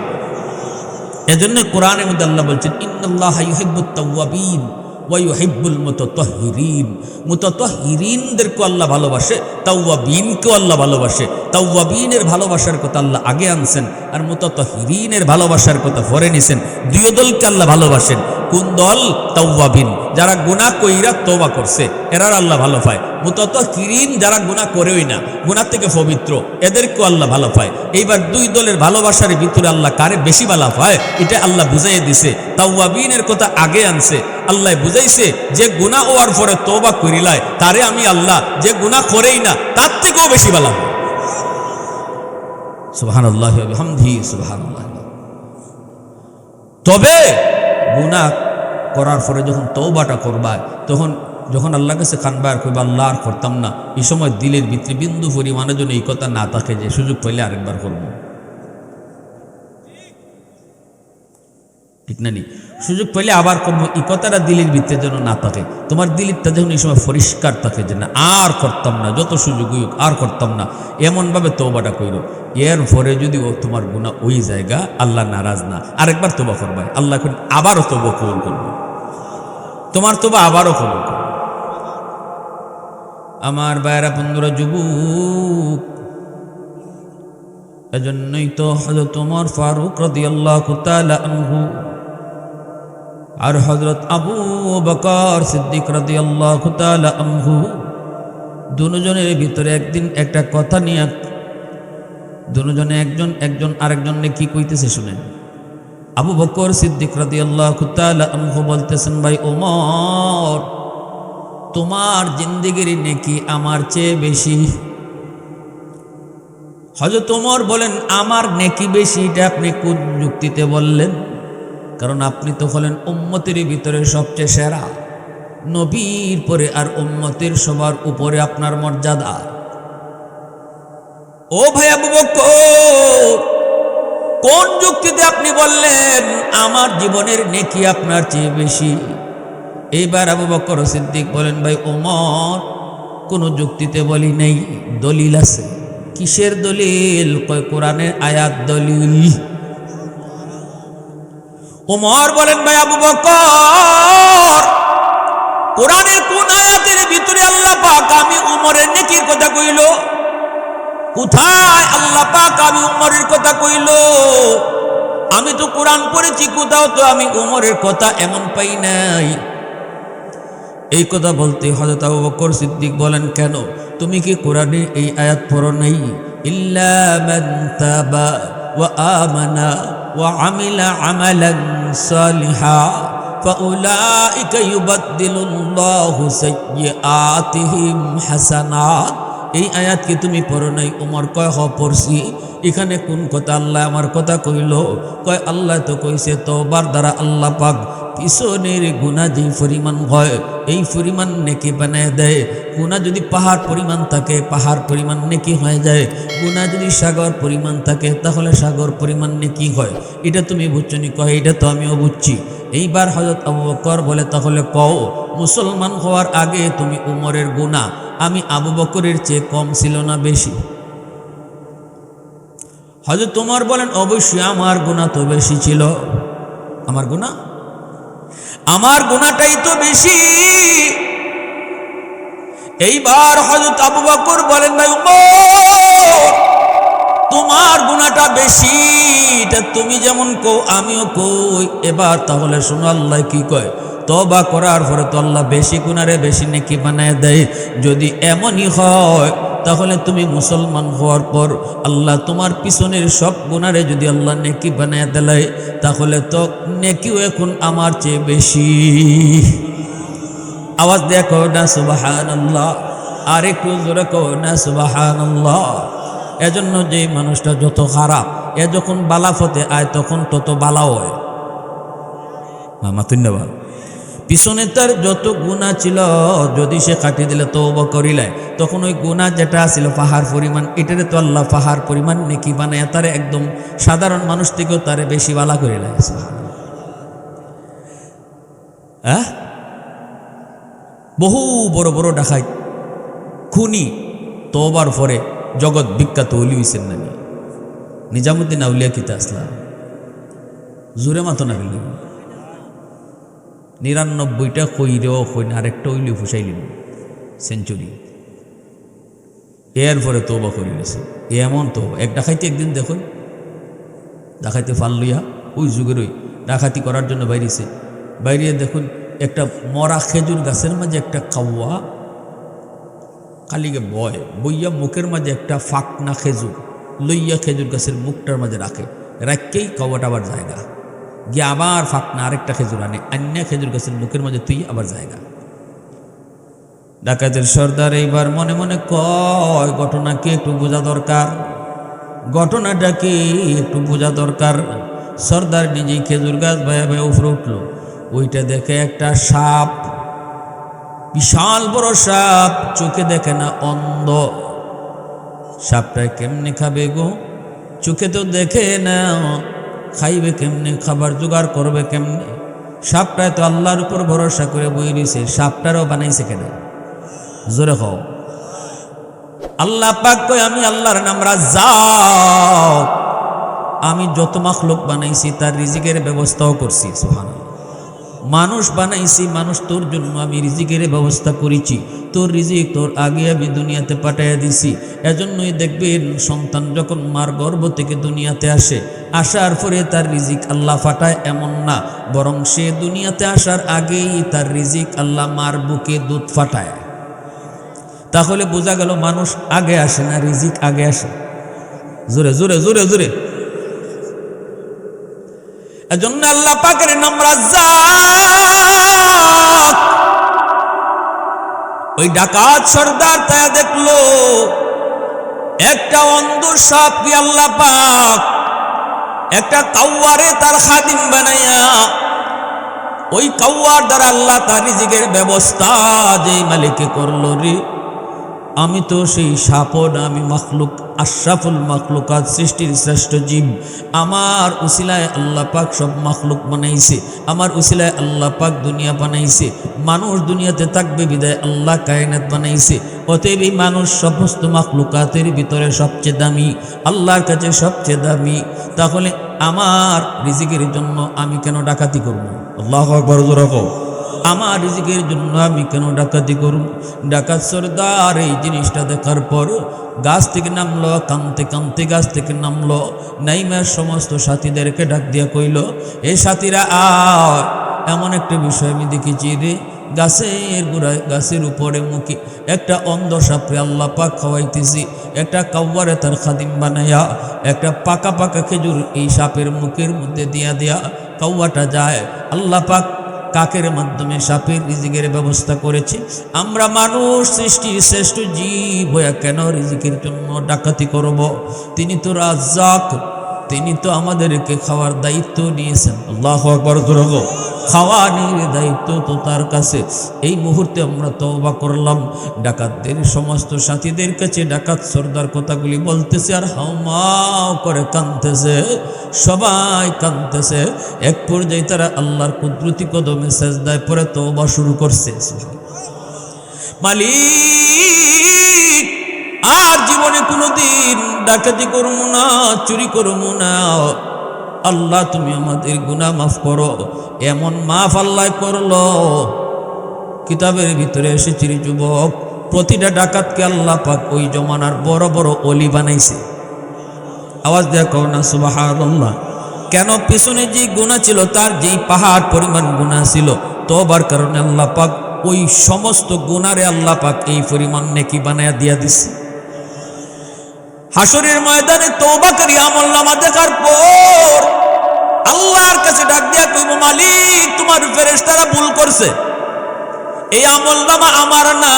এজন্য কোরআনের মধ্যে আল্লাহ বলছেন, ইন্নাল্লাহা ইউহিব্বুত তাওয়াবিন ওয়া ইউহিব্বুল মুতাতাহহিরিন, মুতাতাহহিরিনদেরকে আল্লাহ ভালোবাসে, তাওয়াবিনকেও আল্লাহ ভালোবাসে। তাওয়াবিনের ভালোবাসার কথা আল্লাহ আগে আনছেন, আর মুতাতাহহিরিনের ভালোবাসার কথা পরে নিছেন। দুই দলকে আল্লাহ ভালোবাসেন। কোন দল? তাওয়াবিন, যারা গুনাহ কইরা তওবা করছে, এরার আল্লাহ ভালো পায়। মুতাতাহহিরিন, যারা গুনাহ করেই না, গুনাহ থেকে পবিত্র, এদেরকেও আল্লাহ ভালো পায়। এইবার দুই দলের ভালোবাসার ভিতরে আল্লাহ কারে বেশি ভালো পায় এটা আল্লাহ বুঝাইয়ে দিছে। তাওয়াবিনের কথা আগে আনছে, আল্লাহ বুঝাইছে যে গুনাহ হওয়ার পরে তওবা করিলায় তারে আমি আল্লাহ, যে গুনাহ করেই না তার থেকেও বেশি ভালো পাই। সুবহানাল্লাহি ওয়া বিহামদিহি, সুবহানাল্লাহ। তবে গুনাহ করার পরে যখন তওবাটা করবা, তখন যখন আল্লাহর কাছে কানবা আর কইবা আল্লাহ আর করতাম না, এই সময় দিলের ভিতরে বিন্দু পরিমাণের জন্য এই কথা না থাকে যে সুযোগ পাইলে আরেকবার করব। ঠিক না নি? সুযোগ পাইলে আবার করবো, এই কথাটা দিলের ভিতরে যেন না থাকে। তোমার দিলটা যখন এই সময় পরিষ্কার থাকে যে না আর করতাম না, যত সুযোগ হোক আর করতাম না, এমনভাবে তওবাটা কইরো। এর পরে যদি ও তোমার গুনাহ ওই জায়গা আল্লাহ নারাজ না, আরেকবার তওবা করবা, আল্লাহ এখন আবারও তওবা কবুল করবে, তোমার তওবা আবারও কবুল করবে। আমার ভাইরা বন্ধুরা, যুবক, এজন্যই তো হযরত ওমর ফারুক রাদিয়াল্লাহু তাআলা আনহু আর হযরত আবু বকর সিদ্দিক রাদিয়াল্লাহু তাআলা আনহু দুজনের ভিতরে একদিন একটা কথা নিয়ে দুজনে একজন আরেকজনকে কি কইতেছে শুনেন। আবু বকর সিদ্দিক রাদিয়াল্লাহু তাআলা আনহু বলতেছেন, ভাই ওমর, তোমার জিন্দেগির নেকি আমার চেয়ে বেশি। হযরত ওমর বলেন, আমার নেকি বেশি, এটা আপনি কোন যুক্তিতে বললেন? কারণ আপনি তো হলেন উম্মতের ভিতরে সবচেয়ে সেরা, নবীর পরে আর উম্মতের সবার উপরে আপনার মর্যাদা। ও ভাই আবু বকর, কোন যুক্তিতে আপনি বললেন আমার জীবনের নেকি আপনার চেয়ে বেশি? এইবার আবু বকর সিদ্দিক বলেন, ভাই ওমর, কোন যুক্তিতে বলি নেই, দলিল আছে। কিসের দলিল? কয় কোরআনের আয়াত দলিল। ওমর বলেন, ভাই আবু বকর, কোরআনের কোন আয়াতের ভিতরে আল্লাহ পাক আমি উমরের নেকির কথা কইল? কোথায় আল্লাহ পাক আমি উমরের কথা কইল? আমি তো কোরআন পড়েছি, কোথাও তো আমি উমরের কথা এমন পাই নাই। এই কথা বলতে হযরত আবু বকর সিদ্দিক বলেন, কেন? তুমি কি কোরআনে এই আয়াত পড়ো নাই? ইল্লা মান তাবা ওয়া আমানা ওয়া আমিলা আমালান সালিহা ফাউলাইকা ইউবাদদিলুল্লাহু সাইয়্যাতিহিম হাসানাত। এই আয়াত কি তুমি পড়ো নাই? ওমর কয়, হ পড়ছি। এখানে কোন কথা আল্লাহ আমার কথা কইল? কয়, আল্লাহ তো কইছে তওবার দ্বারা আল্লাহ পাক পিছনের গুনাহ যে পরিমাণ হয় এই পরিমাণ নেকি বানায় দেয়। গুনাহ যদি পাহাড় পরিমাণ থাকে, পাহাড় পরিমাণ নেকি হয়ে যায়। গুনাহ যদি সাগর পরিমাণ থাকে, তাহলে সাগর পরিমাণ নেকি হয়। এটা তুমি বুঝছো নি? কয়, এটা তো আমিও বুঝছি। এইবার হযরত আবু বকর বলে, তাহলে কও, মুসলমান হওয়ার আগে তুমি উমরের গুনাহ আমি আবু বকরের চেয়ে কম ছিল না বেশি? হযরত ওমর বলেন, অবশ্যই আমার গুনাহ তো বেশি ছিল। আমার গুনাহটাই তো বেশি। এইবার হযরত আবু বকর বলেন, ভাই ওমর, তোমার গুনাহটা বেশি, এটা তুমি যেমন কও আমিও কই। এবার তাহলে শোনো আল্লাহ কি কয়। তওবা করার পরে তো আল্লাহ বেশি গুনারে বেশি নেকি বানায় দেয়। যদি এমনই হয়, তাহলে তুমি মুসলমান হওয়ার পর আল্লাহ তোমার পিছনের সব গুনারে যদি আল্লাহ নেকি বানায় দেয়, তাহলে তো নেকিও এখন আমার চেয়ে বেশি। আওয়াজ দেখো না সুবহানাল্লাহ, আর একটু জোরে কও না সুবহানাল্লাহ। এজন্য যে মানুষটা যত খারাপ, এ যখন বালাফতে আয় তখন তত বালাও হয়। মাতুন্নবা পিছনে তার যত গুনাহ ছিল, যদি সে কাটিয়ে দিলে তওবা করিলে, তখন ওই গুনাহ যেটা ছিল পাহাড় পরিমাণ, এটারে তো আল্লাহ পাহাড় পরিমাণ নেকি বানায় তারে একদম সাধারণ মানুষ থেকেও তারে বেশি বালা করে লাগে। বহু বড় বড় ডাকাত খুনি তওবার পরে জগৎ বিখ্যাত ওলি হইছেন না? নিজামুদ্দিন আউলিয়া কিতা আসলাম জোরে মাতো না গেল। 99টা কইরেও কই না আরেকটা ওইলে ফুসাইলেন সেঞ্চুরি। এরপরে তওবা করে নিয়েছে। এমন তো এক ডাকাইতে একদিন দেখুন ডাকাইতে ফাল লইয়া ওই যুগের ওই ডাকাতি করার জন্য বাইরেছে। বাইরে দেখুন একটা মরা খেজুর গাছের মাঝে একটা কাউয়া কালিকে বয় বইয়া মুখের মাঝে একটা ফাঁকনা খেজুর লইয়া খেজুর গাছের মুখটার মাঝে রাখে, রাখকেই কাউয়াটা আবার জায়গা গিয়ে আবার ফাঁকনা আরেকটা খেজুর আনে আন্যা খেজুর গাছের মুখের মাঝে তুই আবার জায়গা। ডাকাতের সর্দার এইবার মনে মনে কয় ঘটনাকে একটু বোঝা দরকার, ঘটনাটাকে একটু বোঝা দরকার। সর্দার নিজেই খেজুর গাছ ভাইয়া ভাইয়া উপরে উঠলো। ওইটা দেখে একটা সাপ, বিশাল বড় সাপ, চোখে দেখে না, অন্ধ। সাপটা কেমনে খাবে গো, চোখে তো দেখে না, খাইবে কেমনে, খাবার জোগাড় করবে কেমনে? সাপটায় তো আল্লাহর উপর ভরসা করে বই রয়েছে, সাপটারও বানাইছে কেন? জোরে খাও আল্লাহ পাক কই আমি আল্লাহর নাম রাজ্জাক, আমি যত মাখলুক বানাইছি তার রিজিকের ব্যবস্থাও করছি। সুবহানাল্লাহ। মানুষ বানাইছি, মানুষ তোর জন্য আমি রিজিকের ব্যবস্থা করেছি, তোর রিজিক তোর আগে আমি দুনিয়াতে পাঠাইয়া দিছি। এজন্যই দেখবেন সন্তান যখন মার গর্ভ থেকে দুনিয়াতে আসে, আসার পরে তার রিজিক আল্লাহ ফাটায় এমন না, বরং সে দুনিয়াতে আসার আগেই তার রিজিক আল্লাহ মার বুকে দুধ ফাটায়। তাহলে বোঝা গেল মানুষ আগে আসে না, রিজিক আগে আসে। জোরে জোরে জোরে জোরে। এজন্য আল্লাহ পাকের নাম রাজ্জাক। ওই ডাকাত সর্দার তায়া দেখলো একটা অন্ধ সাপ কি আল্লাহ পাক একটা কাউয়ারে তার খাদিম বানাইয়া, ওই কাউয়ার দ্বারা আল্লাহ তার রিজিকের ব্যবস্থা যে মালিকে করলো রে। আমি তো সেই সাপও না, আমি মাখলুক, আশরাফুল মাখলুকাত, সৃষ্টির শ্রেষ্ঠ জীব। আমার উসিলায় আল্লাহ পাক সব মাখলুক বানাইছে, আমার উসিলায় আল্লাহ পাক দুনিয়া বানাইছে। মানুষ দুনিয়াতে থাকবে বিদায় আল্লাহ কায়নাত বানাইছে। অতএব এই মানুষ সমস্ত মাখলুকাতের ভিতরে সবচেয়ে দামি, আল্লাহর কাছে সবচেয়ে দামি। তাহলে আমার রিজিকের জন্য আমি কেন ডাকাতি করব? আল্লাহু আকবার জোরে কও। আমার রিজিকের জন্য আমি কেন ডাকাতি করব? ডাকাত সর্দার এই জিনিসটা দেখার পর গাছ থেকে নামলো, কানতে কানতে গাছ থেকে নামলো, নাইমার সমস্ত সাথীদেরকে ডাক দিয়া কইল, এই সাথীরা আয়, এমন একটা বিষয় আমি দেখেছি রে। গাছের গোড়ায়, গাছের উপরে মুখে একটা অন্ধ সাপরে আল্লাহ পাক খাওয়াইতেছি, একটা কাউয়ারে তার খাদিম বানাইয়া একটা পাকা পাকা খেজুর এই সাপের মুখের মধ্যে দিয়া দিয়া কাউয়াটা যায়। আল্লাহ পাক কাকের মাধ্যমে সাপের রিজিকের ব্যবস্থা করেছে। আমরা মানুষ সৃষ্টির শ্রেষ্ঠ জীব হইয়া কেন রিজিকের জন্য ডাকাতি করব? তিনি তো রাজ্জাক, তিনি তো আমাদেরকে খাওয়ার দায়িত্ব নিয়েছেন। আল্লাহু আকবার জোরে বলো। খাওয়ানোর দায়িত্ব তো তার কাছে। এই মুহূর্তে আমরা তওবা করলাম। ডাকাতদের সমস্ত সাথীদের কাছে ডাকাত সর্দার কথাগুলি বলতেছে আর হাউমাউ করে কাঁদতেছে, সবাই কাঁদতেছে। এক পর্যায়ে তারা আল্লাহর কুদরতি কদমে সেজদায় পড়ে তওবা শুরু করছে। মালিক, আর জীবনে কোনোদিন ডাকাতি করবো না, চুরি করবো না। আল্লাহ তুমি আমাদের গুনাহ মাফ করো। এমন মাফ আল্লাহ করলো, কিতাবের ভিতরে এসেছে যুবক, প্রতিটা ডাকাতকে আল্লাহ পাক ওই জমানার বড় বড় ওলি বানাইছে। আওয়াজ দেয়া কও না সুবহানাল্লাহ। কেন? পিছনে যে গুনাহ ছিল তার যেই পাহাড় পরিমাণ গুনাহ ছিল, তওবার কারণে আল্লাহ পাক ওই সমস্ত গুনারে আল্লাহ পাক এই পরিমাণ নেকি বানায়া দিয়া দিছে। হাসরের ময়দানে তওবাকারী আমলনামা দেখার পর আল্লাহর কাছে ডাক দিয়া কইব, মালিক তোমার ফেরেশতারা ভুল করছে, এই আমলনামা আমার না,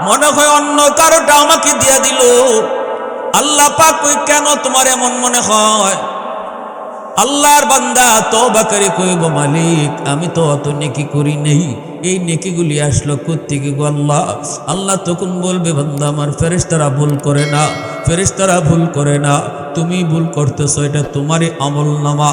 মনে হয় অন্য কারোটা আমাকে দিয়া দিল। আল্লাহ পাক কই, কেন তোমার এমন মনে হয়? আল্লাহর বান্দা তওবাকারী কইব, মালিক আমি তো অত নেকি করি নেই, এই নেকিগুলি আসলো কোত্থেকে গো আল্লাহ? আল্লাহ তখন বলবে, বান্দা আমার ফেরেশতারা ভুল করে না, ফেরেশতারা ভুল করে না, তুমি ভুল করতেছো, এটা তোমারই আমলনামা,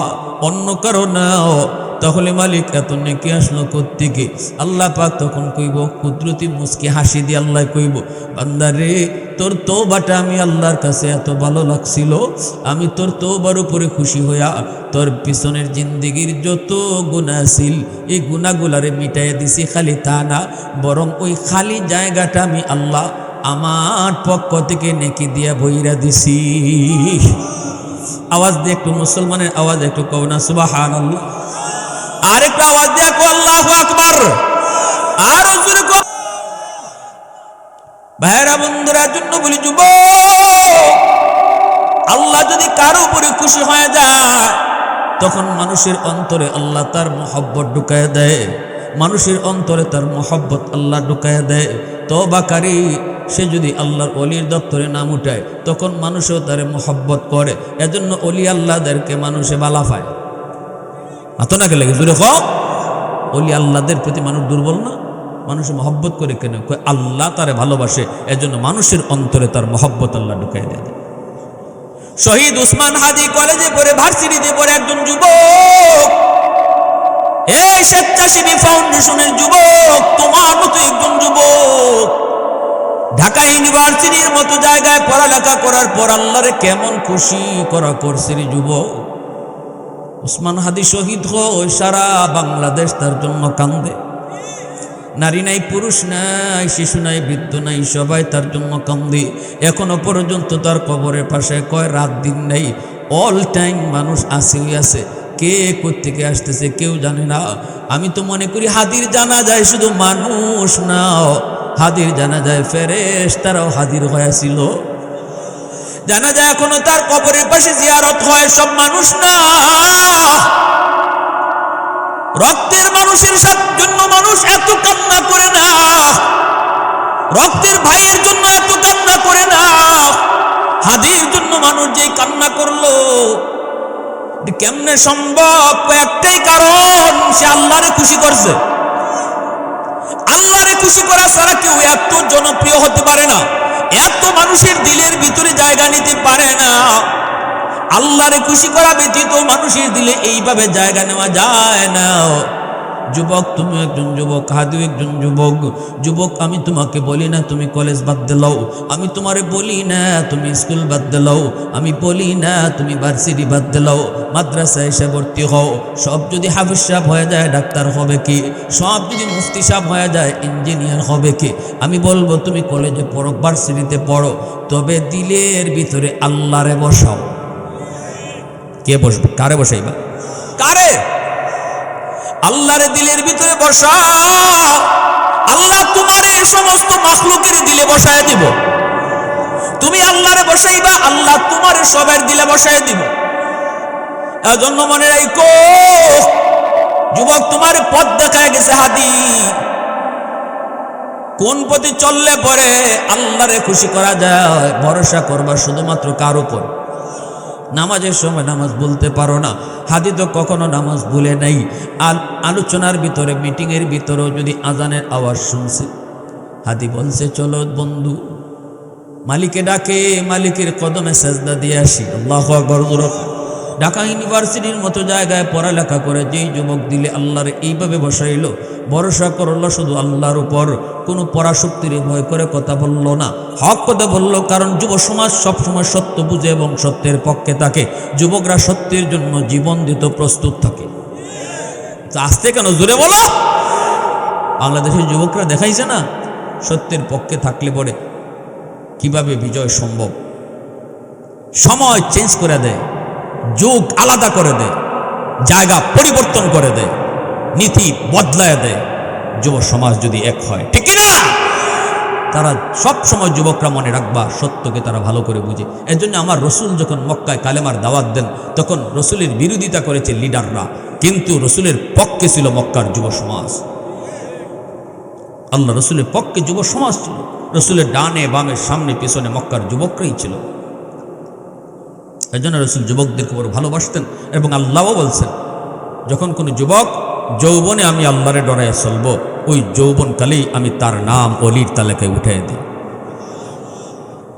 অন্য কারো নাও। তাহলে মালিক এত নেকি আসলো কোত্থেকে? আল্লাহ পাক তখন কইব, কুদরতি মুস্কি হাসি দিয়ে আল্লাহ কইব, বান্দারে তোর তওবাটা আমি আল্লাহর কাছে এত ভালো লাগছিল, আমি তোর তওবার উপরে খুশি হইয়া তোর পিছনের জিন্দেগির যত গুনাহ ছিল এই গুনাহগুলারে মিটাইয়া দিছি। খালি তা না, বরং ওই খালি জায়গাটা আমি আল্লাহ আমার পক্ষ থেকে নেকি দিয়া বইরা দিছি। আওয়াজ দিয়ে একটু, মুসলমানের আওয়াজ একটু কও না সুবহানাল্লাহ। আর একটু আওয়াজ দিয়ে কও আল্লাহু আকবার। আর জোরে কও। ভাইরা বন্ধুরা জন্য বলি, যুবক, আল্লাহ যদি কারো উপরে খুশি হয়ে যায় তখন মানুষের অন্তরে আল্লাহ তার মহব্বত ঢুকায় দেয়, মানুষের অন্তরে তার মহব্বত আল্লাহ ঢুকায় দেয়। তওবাকারী সে যদি আল্লাহর ওলির দপ্তরে নাম উঠায় তখন মানুষও তার মহব্বত করে। এজন্য ওলি আল্লাহদেরকে মানুষে বালা পায়। মাথা না গেলে জুড়ে হোক, ওলি আল্লাহদের প্রতি মানুষ দুর্বল না? মানুষ মহব্বত করে কেন? আল্লাহ তারে ভালোবাসে, এজন্য মানুষের অন্তরে তার মহব্বত আল্লাহ ঢুকায় দেয়। শহীদ উসমান হাদি কলেজে পড়ে, ভার্সিটিতে পড়ে একজন যুবক, এই স্বেচ্ছাসেবী ফাউন্ডেশনের যুবক, তোমার মতো একজন যুবক ঢাকা ইউনিভার্সিটির মতো জায়গায় পড়ালেখা করার পর আল্লাহরে কেমন খুশি করা করছে রে যুবক। উসমান হাদি শহীদ হয়, সারা বাংলাদেশ তার জন্য কান্দে। নারী নাই, পুরুষ নাই, শিশু নাই, বৃদ্ধ নাই, সবাই তার জন্য কান্দে। এখনো পর্যন্ত তার কবরের পাশে কয় রাত দিন নেই, অল টাইম মানুষ আসেই আছে। কে কোত্থেকে আসতেছে কেউ জানে না। আমি তো মনে করি হাদির জানাজায় শুধু মানুষ না, হাদির জানাজায় ফেরেশতারাও হাজির হয়েছিল। জানাজায় এখনো তার কবরের পাশে জিয়ারত হয়, সব মানুষ না। রক্তের মানুষের জন্য মানুষ এত কান্না করে না, রক্তের ভাইয়ের জন্য এত কান্না করে না। হাদির জন্য মানুষ যেই কান্না করলো, কেমনে সম্ভব? একটাই কারণ, সে আল্লাহরে খুশি করছে। আল্লাহরে খুশি করা ছাড়া কেউ এত জনপ্রিয় হতে পারে না, এত মানুষের দিলের ভিতরে জায়গা নিতে পারে না। আল্লাহরে খুশি করা ব্যতীত মানুষের দিলে এইভাবে জায়গা নেওয়া যায় না। যুবক, তুমি একজন যুবক, হাদিও একজন যুবক। যুবক, আমি তোমাকে বলি না তুমি কলেজ বাদ দিলাও, আমি তোমারে বলি না তুমি স্কুল বাদ দিলাও, আমি বলি না তুমি ভার্সিটি বাদ দিলাও, মাদ্রাসায় এসে ভর্তি হও। সব যদি হাফিজ সাহেব হয়ে যায় ডাক্তার হবে কি? সব যদি মুফতি সাহেব হয়ে যায় ইঞ্জিনিয়ার হবে কি? আমি বলবো তুমি কলেজে পড়ো, ভার্সিটিতে পড়ো, তবে দিলের ভিতরে আল্লাহরে বসাও। কে বসবে? কারে বসাইবা? কারে? আল্লাহরে দিলের ভিতরে বসাও, আল্লাহ তোমারে সমস্ত মাখলুকের দিলে বসায় দিব। তুমি আল্লাহরে বসাইবা, আল্লাহ তোমারে সবার দিলে বসায় দিব। এজন্য মনে রাখো যুবক, তোমার পথ দেখায় গেছে হাদি। কোন পথে চললে পরে আল্লাহরে খুশি করা যায়? ভরসা করবা শুধুমাত্র কার উপর? নামাজের সময় নামাজ বলতে পারো না, হাদি তো কখনো নামাজ ভুলে নাই। আলোচনার ভিতরে, মিটিংয়ের ভিতরেও যদি আজানের আওয়াজ শুনছে, হাদি বলছে চলো বন্ধু মালিকে ডাকে, মালিকের কদমে সেজদা দিয়ে আসি। আল্লাহু আকবার। ঢাকা ইউনিভার্সিটির মতো জায়গায় পড়ালেখা করে যেই যুবক দিলে আল্লাহর এইভাবে বসাইল, ভরসা করলো শুধু আল্লাহর উপর, কোনো পরাশক্তির ভয় করে কথা বলল না, হক কথা বলল। কারণ যুব সমাজ সবসময় সত্য বুঝে এবং সত্যের পক্ষে থাকে। যুবকরা সত্যের জন্য জীবন দিতে প্রস্তুত থাকে। আসতে কেন? জোরে বলো। বাংলাদেশের যুবকরা দেখাইছে না সত্যের পক্ষে থাকলে পরে কিভাবে বিজয় সম্ভব। সময় চেঞ্জ করে দেয়, যুগ আলাদা করে দেয়, জায়গা পরিবর্তন করে দেয়, নীতি বদলায় দেয়। যুব সমাজ যদি এক হয়, ঠিক না? তারা সব সময় যুবকরা মনে রাখবা সত্যকে তারা ভালো করে বুঝে। এর জন্য আমার রসুল যখন মক্কায় কালেমার দাওয়াত দেন তখন রসুলের বিরোধিতা করেছে লিডাররা, কিন্তু রসুলের পক্ষে ছিল মক্কার যুব সমাজ। আল্লাহ রসুলের পক্ষে যুব সমাজ ছিল। রসুলের ডানে বামে সামনে পিছনে মক্কার যুবকরাই ছিল। এই জন্য রসুল যুবকদেরকে বড় ভালোবাসতেন। এবং আল্লাহও বলছেন, যখন কোনো যুবক যৌবনে আমি আল্লাহরে ডরাইয়া চলবো, ওই যৌবনকালেই আমি তার নাম অলির তালিকায় উঠাই দিই।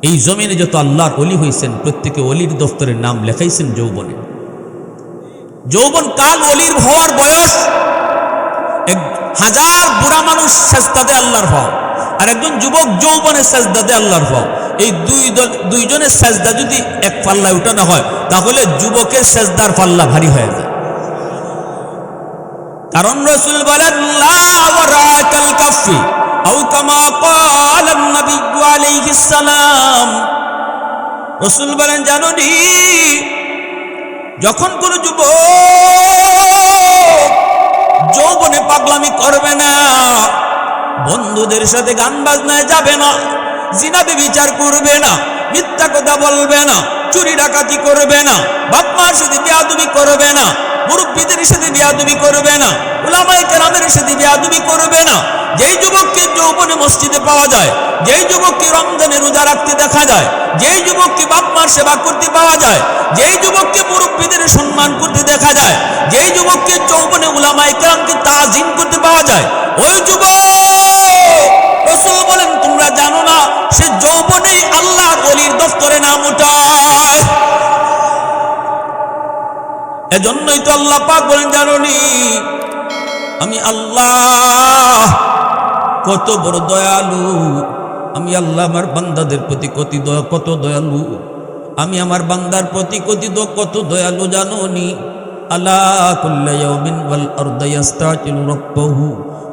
এই জমিনে যত আল্লাহর অলি হয়েছেন প্রত্যেকে অলির দফতরের নাম লেখাইছেন যৌবনে। যৌবন কাল ওলির হওয়ার বয়স 1000 বুড়া মানুষ সেজদাতে আল্লাহর হওয়া, আর একজন যুবক যৌবনের সেজদাতে আল্লাহর হওয়া। এই দুইজনের সেজদা যদি এক পাল্লায় উঠানো হয় তাহলে যুবকের সেজদার পাল্লা ভারী হয়ে যায়। কারণ রাসূল বলেন লা ওয়ারাকাল কাফি আও কামা ক্বালা নবী আলাইহিস সালাম। রাসূল বলেন জানোনি, যখন কোন যুবক যৌবনে পাগলামি করবে না, বন্ধুদের সাথে গান বাজনায় যাবে না, জিনা ব্যভিচার করবে না, মিথ্যা কথা বলবে না, চুরি ডাকাতি করবে না, বাপ মার সাথে বেয়াদবি করবে না, মুরব্বীদের সাথে বেয়াদবি করবে না, উলামায়ে কেরামের সাথে বেয়াদবি করবে না, যেই যুবককে যৌবনে মসজিদে পাওয়া যায়, যেই যুবককে রমজানে রোজা রাখতে দেখা যায়, যেই যুবককে বাপ মার সেবা করতে পাওয়া যায়, যেই যুবককে মুরব্বীদের সম্মান করতে দেখা যায়, যেই যুবককে যৌবনে উলামায়ে কেরামকে তাজিম করতে পাওয়া যায়, ওই যুবক রাসূল বলেন তোমরা জানো না সে যৌবনেই আল্লাহর ওলির দফতরে নাম উঠায়। এজন্যই তো আল্লাহ পাক বলেন জানোনি আমি আল্লাহ কত বড় দয়ালু, আমি আল্লাহ আমার বান্দাদের প্রতি কত দয়ালু, আমি আমার বান্দার প্রতি কত দয়ালু জানোনি। আলা কুল্লা ইয়াউমিন ওয়াল আরদু ইস্তাজিলু রাব্বাহু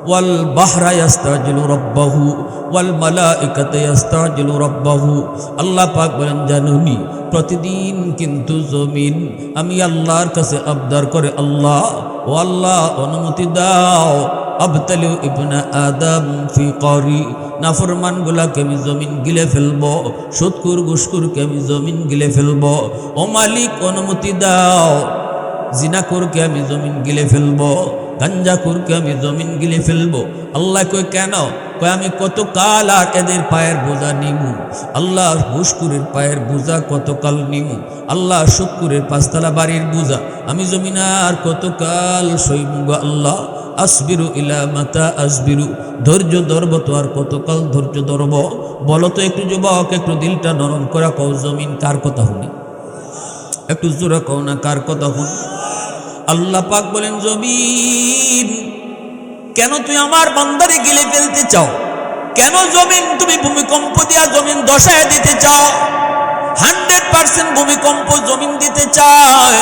ওয়াল বাহরা ইস্তাজিলু রাব্বাহু ওয়াল মালাইকাতু ইস্তাজিলু রাব্বাহু। আল্লাহ পাক বলেন জানোনি প্রতিদিন কিন্তু জমিন আমি আল্লাহর কাছে আবদার করে, আল্লাহ ও আল্লাহ অনুমতি দাও আবতালু ইবনা আদম ফি করি, নাফরমান গুলাকে আমি জমিন গিলে ফেলবো, সুদকুর ঘুষখোরকে আমি জমিন গিলে ফেলবো। ও মালিক অনুমতি দাও জিনাকুরকে আমি জমিন গিলে ফেলবো, গাঞ্জাকুরকে আমি জমিন গিলে ফেলবো। আল্লাহ কই কেন? কই আমি কত কাল আর এদের পায়ের বোঝা নিমু, আল্লাহ ঘুষখোরের পায়ের বোঝা কতকাল নিমু, আল্লাহ সুদকুরের 5 তলা বাড়ির বোঝা আমি জমিন আর কতকাল সইমু গো আল্লাহ। আসবিরু ইলা মাতা আসবিরু, ধৈর্য ধরব তো আর কতকাল ধৈর্য ধরব? বলো তো একটু যুবক, একটু দিলটা নরম করে কও জমিন কার কথা শুনি, একটু জোরে কও না কার কথা শুনি। আল্লাহ পাক বলেন জমিন কেন তুই আমার বান্দারে গিলে ফেলতে চাও? কেন জমিন তুমি ভূমিকম্প দিয়া জমিন দশায় দিতে চাও? 100% ভূমিকম্প জমিন দিতে চায়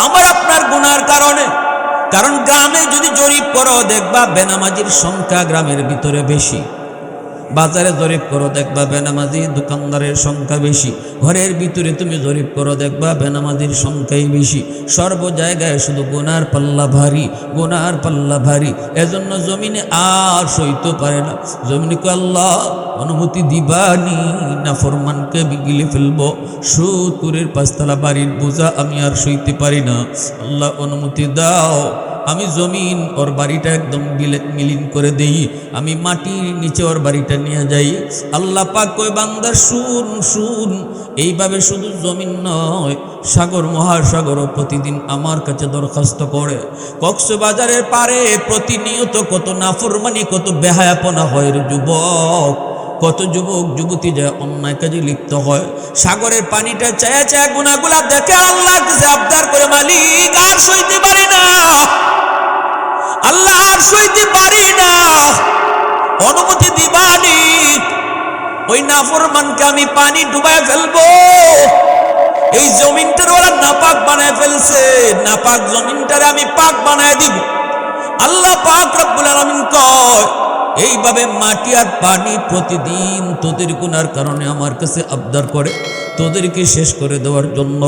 আমার আপনার গুনার কারণে। কারণ গ্রামে যদি জরিপ করো দেখবা বেনামাজির সংখ্যা গ্রামের ভিতরে বেশি, বাজারে জরিপ করো দেখবা বেনামাজি দোকানদারের সংখ্যা বেশি, ঘরের ভিতরে তুমি জরিপ করো দেখবা বেনামাজির সংখ্যাই বেশি। সর্ব জায়গায় শুধু গুনার পাল্লা ভারী, গুনার পাল্লা ভারী। এজন্য জমিনে আর সইতে পারে না। জমিনে কো আল্লাহ অনুমতি দিবানি, নাফরমানকে গিলে ফেলবো, সুদকুরের 5 তলা বাড়ির বোঝা আমি আর সইতে পারি না, আল্লাহ অনুমতি দাও। আমি জমিন ওর বাড়িটা একদম মিলিন করে দেই, আমি মাটির নিচে ওর বাড়িটা নিয়ে যাই। আল্লাহ পাক কই বান্দা শুন শুন, এইভাবে শুধু জমিন নয় সাগর মহাসাগরও প্রতিদিন আমার কাছে দরখাস্ত করে। কক্সবাজারের পারে প্রতিনিয়ত কত নাফরমানি, কত বেহায়াপনা হয় রে যুবক, কত যুবক যুবতী যায় অন্যায় কাজে লিপ্ত হয়। সাগরের পানিটা চায়া চায়া গুনাহগুলা দেখে আল্লাহর কাছে আবদার করে, মালিক আর সইতে পারি না, আল্লাহ আর সইতে পারি না, অনুমতি দিবানি। ওই নাফরমানকে আমি পানি ডুবায় ফেলবো। এই জমিনটার ওরা নাপাক বানায় ফেলছে, নাপাক জমিনটারে আমি পাক বানায় দিব। আল্লাহ পাক রব্বুল আলামিন কয় এইভাবে মাটি আর পানি প্রতিদিন তোদের গুনার কারণে আমার কাছে আবদার করে তোদেরকে শেষ করে দেওয়ার জন্য।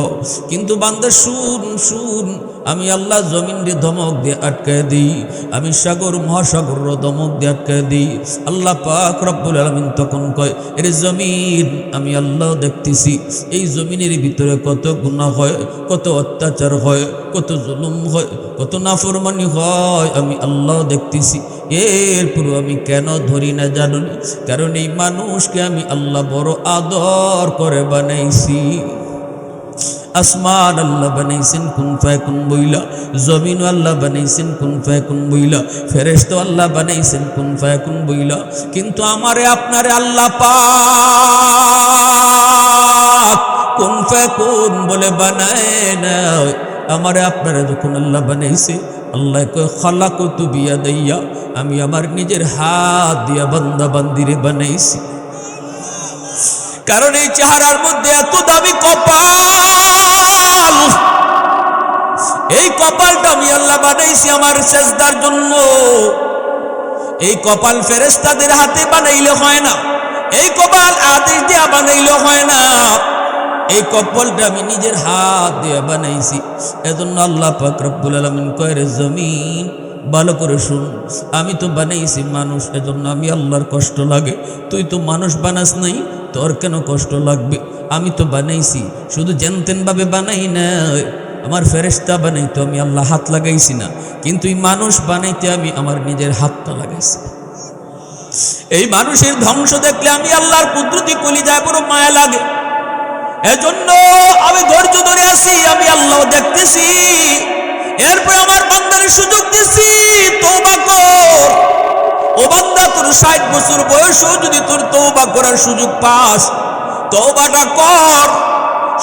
কিন্তু বান্দা শুন শুন, আমি আল্লাহ জমিনকে ধমক দিয়ে আটকায় দিই, আমি সাগর মহাসাগর ধমক দিয়ে আটকায় দিই। আল্লাহ পাক রব্বুল আলামিন তখন কয়, এর জমিন আমি আল্লাহ দেখতেছি এই জমিনের ভিতরে কত গুনাহ হয়, কত অত্যাচার হয়, কত জুলুম হয়, কত নাফরমানি হয়, আমি আল্লাহ দেখতেছি। এরপর আমি কেন ধরি না জানুন? কারণ এই মানুষকে আমি আল্লাহ বড় আদর করে বানাইছি। আসমান আল্লাহ বানাইছেন কুন ফায়াকুন বইলা, জমিন আল্লাহ বানাইছেন কুন ফায়াকুন বইলা, ফেরেশতা আল্লাহ বানাইছেন কুন ফায়াকুন বইলা। কিন্তু আমারে আপনারে আল্লাহ পাক কুন ফায়াকুন বলে বানায় না। আমারে আপনারা যখন আল্লাহ বানাইছে, আল্লাহ কয় খালাকতু বিয়াদাইয়া, আমি আমার নিজের হাত দিয়া বান্দা বান্দিরে বানাইছি। কারণ এই চেহারার মধ্যে এত দামি কপাল, এই কপালটা আমি আল্লাহ বানাইছি আমার সেজদার জন্য। এই কপাল ফেরেশতাদের হাতে বানাইলে হয় না, এই কপাল আদেশ দিয়া বানাইলে হয় না, এই কপালটা আমি নিজের হাত দিয়ে বানাইছি। এজন্য আল্লাহ পাক রব্বুল আলামিন কয়, রে জমিন ভালো করে শুন, আমি তো বানাইছি মানুষ, এজন্য আমি আল্লাহর কষ্ট লাগে। তুই তো মানুষ বানাস নাই, তোর কেন কষ্ট লাগবে? আমি তো বানাইছি, শুধু জেনতেন ভাবে বানাই না। আমার ফেরেশতা বানাইতে আমি আল্লাহ হাত লাগাইছি না, কিন্তু এই মানুষ বানাইতে আমি আমার নিজের হাতটা লাগাইছি। এই মানুষের ধ্বংস দেখলে আমি আল্লাহর কুদরতি কলিজায় বড় মায়া লাগে। এজন্য আমি ধৈর্য ধরে আছি, আমি আল্লাহ দেখতেছি। এরপর আমার বান্দারে সুযোগ দিছি, তওবা কর। ও বান্দা, তোর 60 বছর বয়সেও যদি তোর তওবা করার সুযোগ পাস, তওবাটা কর।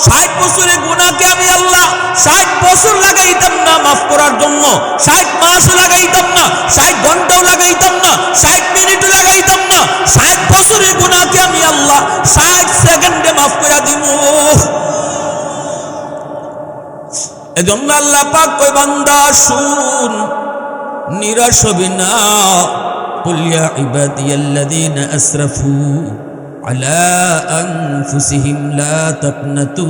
60 বছরের গুনাহকে আমি আল্লাহ 60 বছর লাগাইতাম না মাফ করার জন্য, 60 মাসও লাগাইতাম না, 60 ঘন্টাও লাগাইতাম না, 60 মিনিটও লাগাইতাম না। 60 বছরের গুনাহকে আমি আল্লাহ 60 সেকেন্ডে মাফ করে দিব। এজন্য আল্লাহ পাক কয়, বান্দা শুন, নিরাশ হবি না। কুল ইয়া ইবাদিয়াল্লাযীনা আসরাফু আলা আনফুসিহিম লা তাকনাতু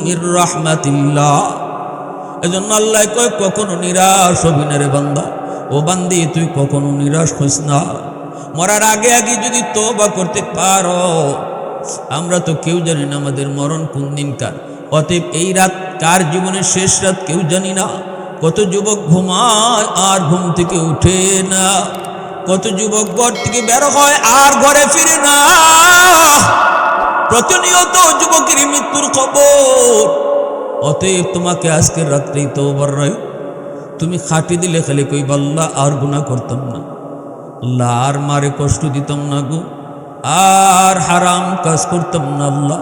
মির রাহমাতিল্লাহ। এজন্য আল্লাহ কয়, কখনো নিরাশ হবি না রে বান্দা। ও বান্দি, তুই কখনো নিরাশ হইস না। মরার আগে আগে যদি তওবা করতে পারো, আমরা তো কেউ জানি না আমাদের মরণ কোন দিনকার। অতএব এই রাত কার জীবনের শেষ রাত কেউ জানি না। কত যুবক ঘুমায় আর ঘুম থেকে উঠে না, কত যুবক ঘর থেকে বের হয় আর ঘরে ফিরে না। প্রতিনিয়ত যুবকের মৃত্যুর খবর। অতএব তোমাকে আজকের রাত্রেই তওবার রায়। তুমি খাটি দিলে খালি কই, আল্লাহ আর গুনাহ করতাম না, আল্লাহ আর মারে কষ্ট দিতাম না গো, আর হারাম কাজ করতাম না।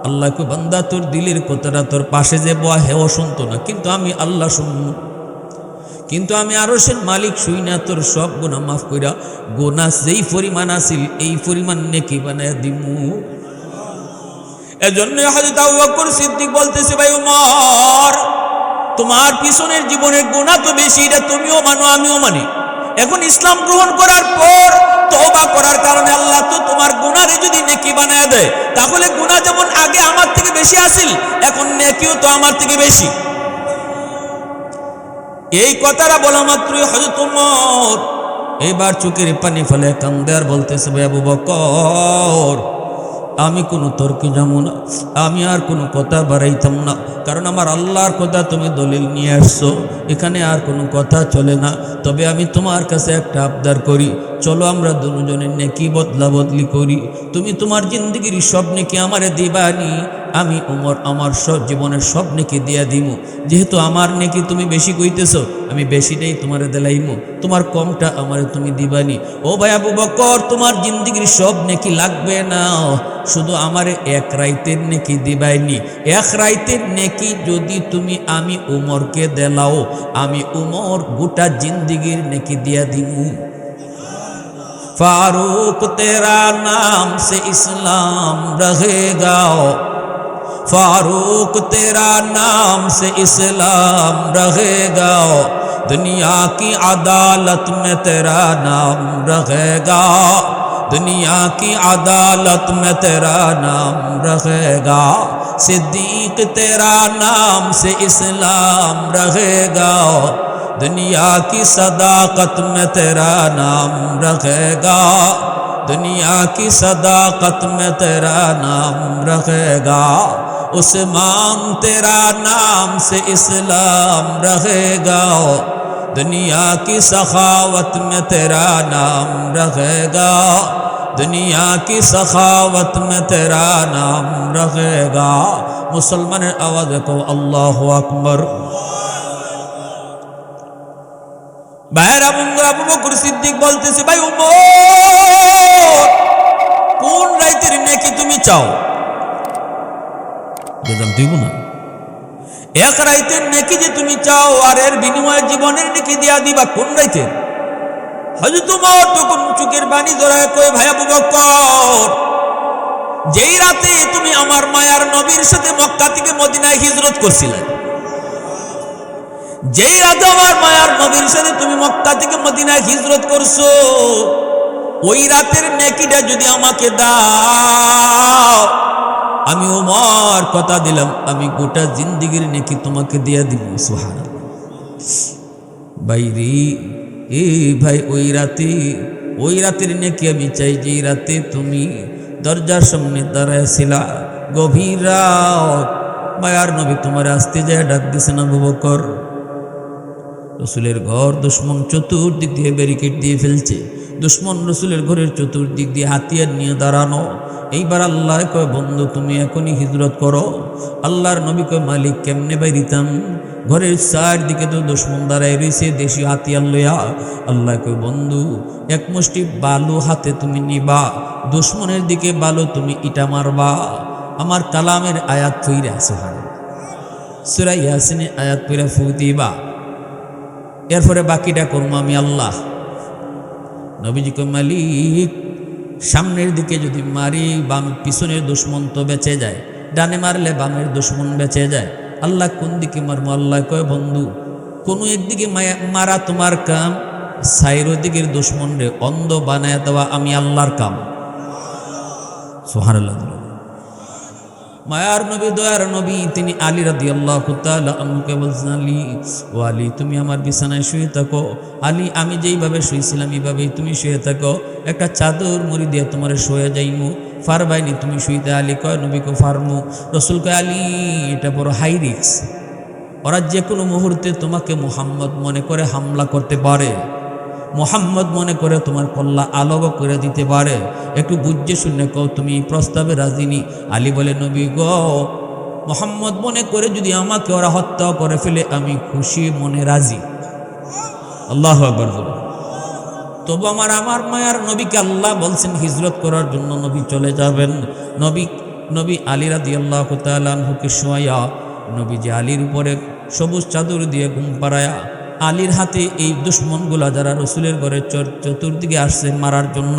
আল্লাহ কই, বান্দা তোর দিলের কথাটা তোর পাশে যে বয়া হেও শুনতো না, কিন্তু আমি আল্লাহ শুনবো, কিন্তু আমি আরশের মালিক শুই না তোর সব গুনাহ মাফ কইরা গুনাহ যেই পরিমাণ আছিল এই পরিমাণ নেকি বানায়া দিমু। এজন্য হযরত আবু বকর সিদ্দিক বলতেছে, ভাই উমর, তোমার পিছনের জীবনের গুনাহ তো বেশি, এটা তুমিও মানো আমিও মানি। এখন ইসলাম গ্রহণ করার পর তওবা করার কারণে আল্লাহ তো তোমার গুনাহরে যদি নেকি বানায়া দেয়, তাহলে গুনাহ যেমন আগে আমার থেকে বেশি আছিল, এখন নেকিও তো আমার থেকে বেশি। এই কথাটা বলা মাত্রই হযরত ওমর এবার চোখের পানি ফেলে কান্দে আর বলতেছে, ভাই আবু বকর, আমি কোনো তর্কে যাব না, আমি আর কোনো কথা বাড়াইতাম না, কারণ আমার আল্লাহর কথা তুমি দলিল নিয়ে আসছো, এখানে আর কোনো কথা চলে না। তবে আমি তোমার কাছে একটা আবদার করি, চলো আমরা দুজনের নেকি বদলা বদলি করি। তুমি তোমার জিন্দগির সব নেকি আমারে দিবানি, আমি ওমর আমার সব জীবনের সব নেকি দিয়া দিমু। যেহেতু আমার নেকি তুমি বেশি কইতেছো, আমি বেশিটাই তোমারে দিলাইমু, তোমার কমটা আমারে তুমি দিবানি। ও ভাই আবু বকর, তোমার জিন্দগির সব নেকি লাগবে না, শুধু আমারে এক রাইতের নেকি দিবাইনি। এক রাইতের নেকি যদি তুমি আমি উমরকে দেলাও, আমি উমর গোটা জিন্দগির নেকি দিয়া দিমু। फारूक तेरा नाम से इस्लाम रहेगा, फारूक तेरा नाम से इस्लाम रहेगा, दुनिया की अदालत में तेरा नाम रहेगा, दुनिया की अदालत में तेरा नाम रहेगा, सिद्दीक तेरा नाम से इस्लाम रहेगा, दुनिया की सदाकत में तेरा नाम रखेगा, दुनिया की सदाकत में तेरा नाम रखेगा, उस्मान तेरा नाम से इस्लाम रहेगा, दुनिया की सखावत में तेरा नाम रखेगा, दुनिया की सखावत में तेरा नाम रखेगा। मुसलमान आवाज़ को अल्लाहु अकबर। ভাইরা বন্ধুরা, আবু বকর সিদ্দিক বলতেছে, ভাই উমর, কোন রাইতের নেকি তুমি চাও? বললাম দিব না, এক রাইতের নেকি যে তুমি চাও আর এর বিনিময়ে জীবনের নেকি দিয়া দিবা কোন রাইতের? হযরত ওমর তখন চোখের পানি জড়ায় কয়, ভাই আবু বকর, যেই রাতে তুমি আমার মায়ার নবীর সাথে মক্কা থেকে মদিনায় হিজরত করছিলে, যেই রাতে আমার মায়ার নবীর সাথে তুমি মক্কা থেকে মদিনায় হিজরত করছো, ওই রাতের নেকিটা যদি আমাকে দাও, আমি ওমর কথা দিলাম আমি গোটা জিন্দেগির নেকি তোমাকে দিয়ে দিব। সুবহানাল্লাহ। বাইরে এ ভাই, ওই রাতের নেকি আমি চাই যে রাতে তুমি দরজার সামনে দাঁড়াইছিলা, গভীর রাত, মায়ার নবী তোমার আসতে যায় ডাক দিছেন, আবু বকর। রসুলের ঘর দুশ্মন চতুর্দিক দিয়ে ব্যারিকেড দিয়ে ফেলছে, দুশ্মন রসুলের ঘরের চতুর্দিক দিয়ে হাতিয়ার নিয়ে দাঁড়ানো। এইবার আল্লাহ কয়, বন্ধু তুমি এখনই হিজরত করো। আল্লাহর নবী কয়, মালিক কেমনে বাইরিতাম, ঘরের চারদিকে তো দুশ্মন দাঁড়ায় রয়েছে দেশি হাতিয়ার লইয়া। আল্লাহ কয়, বন্ধু এক মুষ্টি বালু হাতে তুমি নিবা, দুশ্মনের দিকে বালু তুমি ইটা মারবা, আমার কালামের আয়াত পইরা, সুবহানাল্লাহ, সূরা ইয়াসিনের আয়াত পইরা ফু দিবা, এরপরে বাকিটা করবো আমি আল্লাহ। নবীজি কয়, মালিক সামনের দিকে যদি মারি বাম পিছনের দুশ্মন তো বেঁচে যায়, ডানে মারলে বামের দুশ্মন বেঁচে যায়, আল্লাহ কোন দিকে মারবো? আল্লাহ কয়, বন্ধু কোনো একদিকে মারা তোমার কাম, সাইরো দিকের দুশ্মন রে অন্ধ বানায় দেওয়া আমি আল্লাহর কাম। সুবহানাল্লাহ। মায়ার নবী, দয়ার নবী, তিনি আলী রাদিয়াল্লাহু তাআলা আনহুকে বলছেন, আলী, ও আলী তুমি আমার বিছানায় শুয়ে থাকো। আলী, আমি যেইভাবে শুয়েছিলাম এইভাবেই তুমি শুয়ে থাকো, একটা চাদর মুড়ি দিয়ে তোমার শুয়ে যাইমু, ফারবাইনি তুমি শুইতে? আলী কয়, নবী কয়, ফারমু। রসুল কয়, আলী এটা বড় হাই রিস্ক, ওরা যে কোনো মুহূর্তে তোমাকে মুহাম্মদ মনে করে হামলা করতে পারে, মুহাম্মদ মনে করে তোমার কল্লা আলোক করে দিতে পারে, একটু বুঝে শুনে কও তুমি এই প্রস্তাবে রাজিনি? আলী বলে, নবী গো, মুহাম্মদ মনে করে যদি আমাকে ওরা হত্যা করে ফেলে আমি খুশি মনে রাজি। আল্লাহু আকবার। তবু আমার মায়ার নবীকে আল্লাহ বলছেন হিজরত করার জন্য, নবী চলে যাবেন। নবী আলী রাদিয়াল্লাহু তাআলা আনহুকে শোয়া, নবী যে আলীর উপরে সবুজ চাদর দিয়ে ঘুম পাড়ায়া, আলীর হাতে এই দুশ্মনগুলা যারা রসুলের ঘরে চতুর্দিকে আসছে মারার জন্য,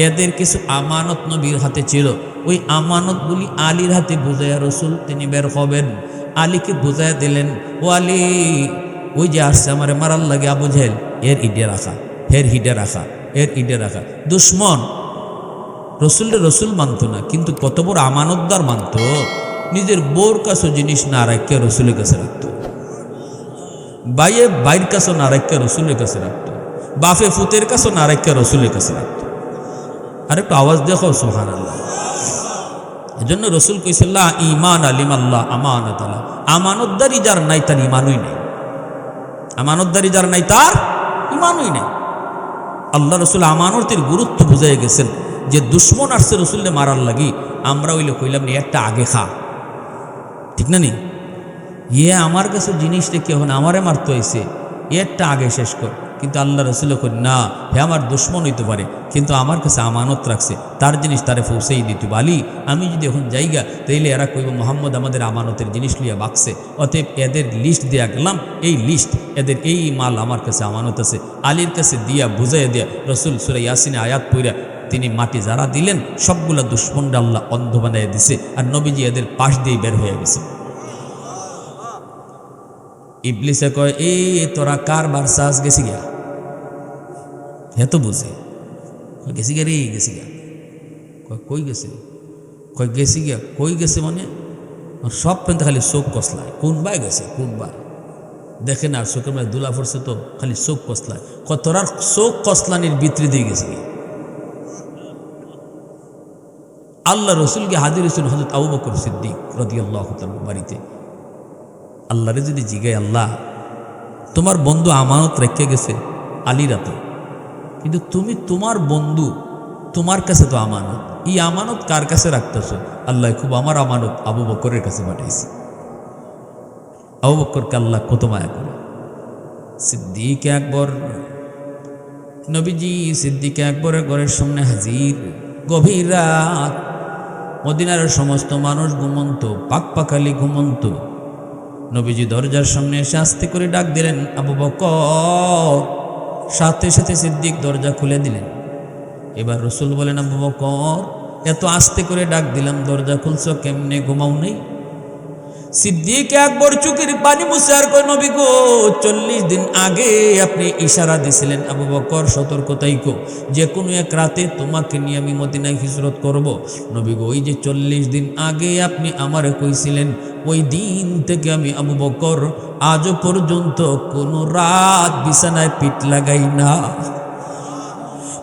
এদের কিছু আমানত নবীর হাতে ছিল, ওই আমানতগুলি আলীর হাতে বুঝাইয়া রসুল তিনি বের হবেন। আলীকে বুঝাইয়া দিলেন, ও আলী, ওই যে আসছে আমারে মারার লাগে আবু জেহেল, এর ইডে রাখা, এর হিডে রাখা, এর ইডে রাখা। দুশ্মন রসুল মানত না, কিন্তু কত বড় আমানতদার মানত, নিজের বোর কাছে জিনিস না রাখতে রসুলের কাছে রাখত, বাইর কাছে না রাখতে রসুলের কাছে রাখত, বাফে ফুতের কাছে না রাখতে রসুলের কাছে রাখত। আর একটু আওয়াজ দেখো, সুবহানাল্লাহ। এজন্য রসুল কইসাল্লাহ, ইমান আলিম আল্লাহ আমানত আল্লাহ, আমানতদারি যার নাই তার ইমানই নেই, আমানতদারি যার নাই তার ইমানই নেই। আল্লাহ রসুল আমানতের গুরুত্ব বুঝাই গেছেন, যে দুশ্মন আসছে রসুলকে মারার লাগি, আমরা ওইলে কইলাম নি একটা আগে খা, ঠিক না নি? আমার কাছে জিনিসটা কি এখন আমারে মারতে হয়েছে, একটা আগে শেষ কর। কিন্তু আল্লাহ রসুল কই, না, হে আমার দুশ্মন হইতে পারে, কিন্তু আমার কাছে আমানত রাখছে, তার জিনিস তারে পৌঁছেই দিতে বালি। আমি যদি এখন যাইগা তাইলে এরা কইব মোহাম্মদ আমাদের আমানতের জিনিস লিয়া বাকছে, অতএব এদের লিস্ট দেয়া গেলাম, এই লিস্ট এদের এই মাল আমার কাছে আমানত আছে, আলীর কাছে দিয়া বুঝাইয়া দিয়া রসুল সূরা ইয়াসিনে আয়াত পইরা তিনি মাটি যারা দিলেন, সবগুলা দুশ্মনরা আল্লাহ অন্ধ বানাইয়া দিছে, আর নবীজি এদের পাশ দিয়ে বের হয়ে গেছে। ইবলিসে কয়, তোরা কার বারসাস গেছি গিয়া, হে তো বুঝে, গেছি গিয়া রে, গেছি গিয়া। কই গেছে? গেছি গিয়া, কই গেছে মানে সব পেনতে খালি চোখ কসলায়, কোন বাই গেছে, কোন বা দেখেন, আর চোখের মধ্যে দুলা পড়ছে তো খালি চোখ কসলায়। তোরার চোখ কসলানির ভিতরে দিয়ে গেছে গিয়া। আল্লাহ রসুলকে হাজির হয়েছেন হযরত আবু বকর সিদ্দিক রাদিয়াল্লাহু তাআলা বাড়িতে। আল্লাহরে যদি জিগাই, আল্লাহ তোমার বন্ধু আমানত রেখে গেছে আলীরা তো, কিন্তু তুমি তোমার বন্ধু তোমার কাছে তো আমানত, এই আমানত কার কাছে রাখতেছ? আল্লাহ খুব আমার আমানত আবু বকরের কাছে পাঠাইছে। আবু বকরকে আল্লাহ কত মায়া করে। সিদ্দিক আকবর, নবীজি সিদ্দিক আকবরের ঘরের সামনে হাজির, গভীর রাত, মদিনার সমস্ত মানুষ ঘুমন্ত, পাকপাখালি ঘুমন্ত, নবীজি দরজার সামনে এসে আস্তে করে ডাক দিলেন, আবু বকর। সাথে সাথে সিদ্দিক দরজা খুলে দিলেন। এবার রসুল বলেন, আবু বকর, এত আস্তে করে ডাক দিলাম, দরজা খুলছো কেমনে? ঘুমাও নেই? সিদ্দিক একবার চোখের পানি মুছে আর কয়, নবী গো, 40 দিন আগে আপনি ইশারা দিছিলেন, আবু বকর সতর্ক থাইকো, যে কোনো এক রাতে তোমাকে নিয়ে আমি মদিনায় হিজরত করব। নবী গো, ওই যে 40 দিন আগে আপনি আমারে কইছিলেন, ওই দিন থেকে আমি আবু বকর আজও পর্যন্ত কোনো রাত বিছানায় পিঠ লাগাই না।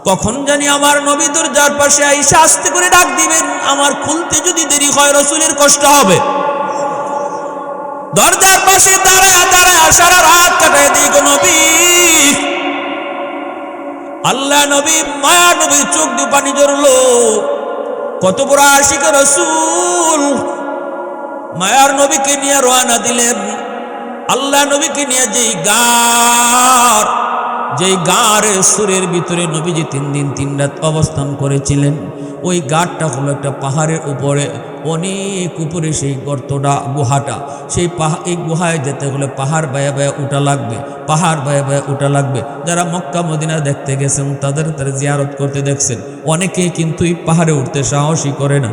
কখন জানি আমার নবী দরজার পাশে আইসা আস্তে করে ডাক দিবেন, আমার খুলতে যদি দেরি হয় রসুলের কষ্ট হবে। দরজার পাশে দাঁড়ায় দাঁড়ায় সারা রাত কাটায় দিই গো নবী। আল্লাহ নবী, মায়া নবীর চোখ দিয়ে পানি ঝরলো। কত বড় আশিক রসুল, মায়ার নবীকে নিয়ে রওনা দিলেন। আল্লাহ নবীকে নিয়ে যেই গাড়ের সুরের ভিতরে নবীজি 3 দিন 3 রাত অবস্থান করেছিলেন, ওই গাড়টা হলো একটা পাহাড়ের উপরে, অনেক উপরে সেই গর্তটা, গুহাটা। এই গুহায় যেতে হলে পাহাড় বায়া বায়া উঠা লাগবে, পাহাড় বায়া বায়া উঠা লাগবে। যারা মক্কা মদিনা দেখতে গেছেন তাদের জিয়ারত করতে দেখছেন, অনেকেই কিন্তু এই পাহাড়ে উঠতে সাহসই করে না।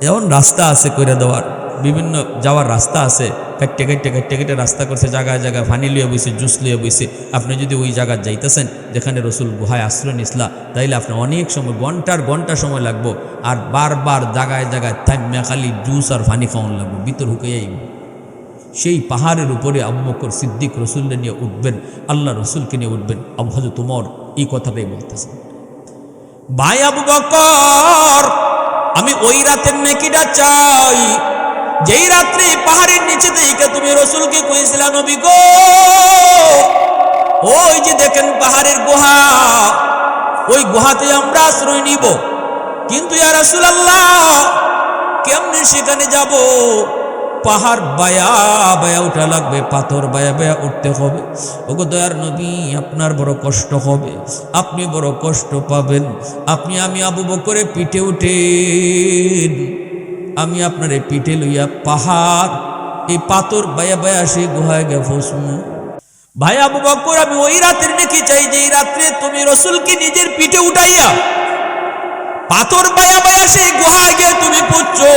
এমন রাস্তা আছে করে দেওয়ার, বিভিন্ন যাওয়ার রাস্তা আছে, কাটতে কাটতে কাটতে কেটে রাস্তা করছে, জায়গায় জায়গায় ফানি লিয়ে বইছে, জুস লিয়ে বইছে। আপনি যদি ওই জায়গায় যাইতেছেন যেখানে রসুল গুহায় আশ্রয় নিসলা, তাইলে আপনার অনেক সময়, ঘন্টা সময় লাগবো। আর বারবার জায়গায় জায়গায় থাম্যা খালি জুস আর ফানি খাওয়ান লাগবো, ভিতর হুকেই। সেই পাহাড়ের উপরে আবু বকর সিদ্দিক রসুলকে নিয়ে উঠবেন, আল্লাহ রসুলকে নিয়ে উঠবেন। আবু হযরত ওমর এই কথাটাই বলতেছেন, ভাই আবু বকর, আমি ওই রাতের নেকিটা চাই যেই রাত্রে পাহাড়ের নিচে থেকে তুমি রসুলকে কইছিলা, নবী গো, ওই যে দেখেন পাহাড়ের গুহা, ওই গুহাতে আমরা আশ্রয় নিব। কিন্তু ইয়া রাসূলুল্লাহ, কেমনে সেখানে যাব? পাহাড় বায়া বায়া উঠা লাগবে, পাথর বায়া বায়া উঠতে হবে। ওগো দয়ার নবী, আপনার বড় কষ্ট হবে, আপনি বড় কষ্ট পাবেন। আমি আবু বকরের পিঠে উঠেন, আমি আপনার এই পিঠে লইয়া পাহাড়, এই পাথর বায়া বায়া সেই গুহায় গে ফসমু। ভাই আবু বকর, আমি ওই রাতের নাকি চাই যে এই রাত্রে তুমি রসুলকে নিজের পিঠে উঠাইয়া পাথর বায়া বায়া সেই গুহায় গিয়ে তুমি পুচ্ছো।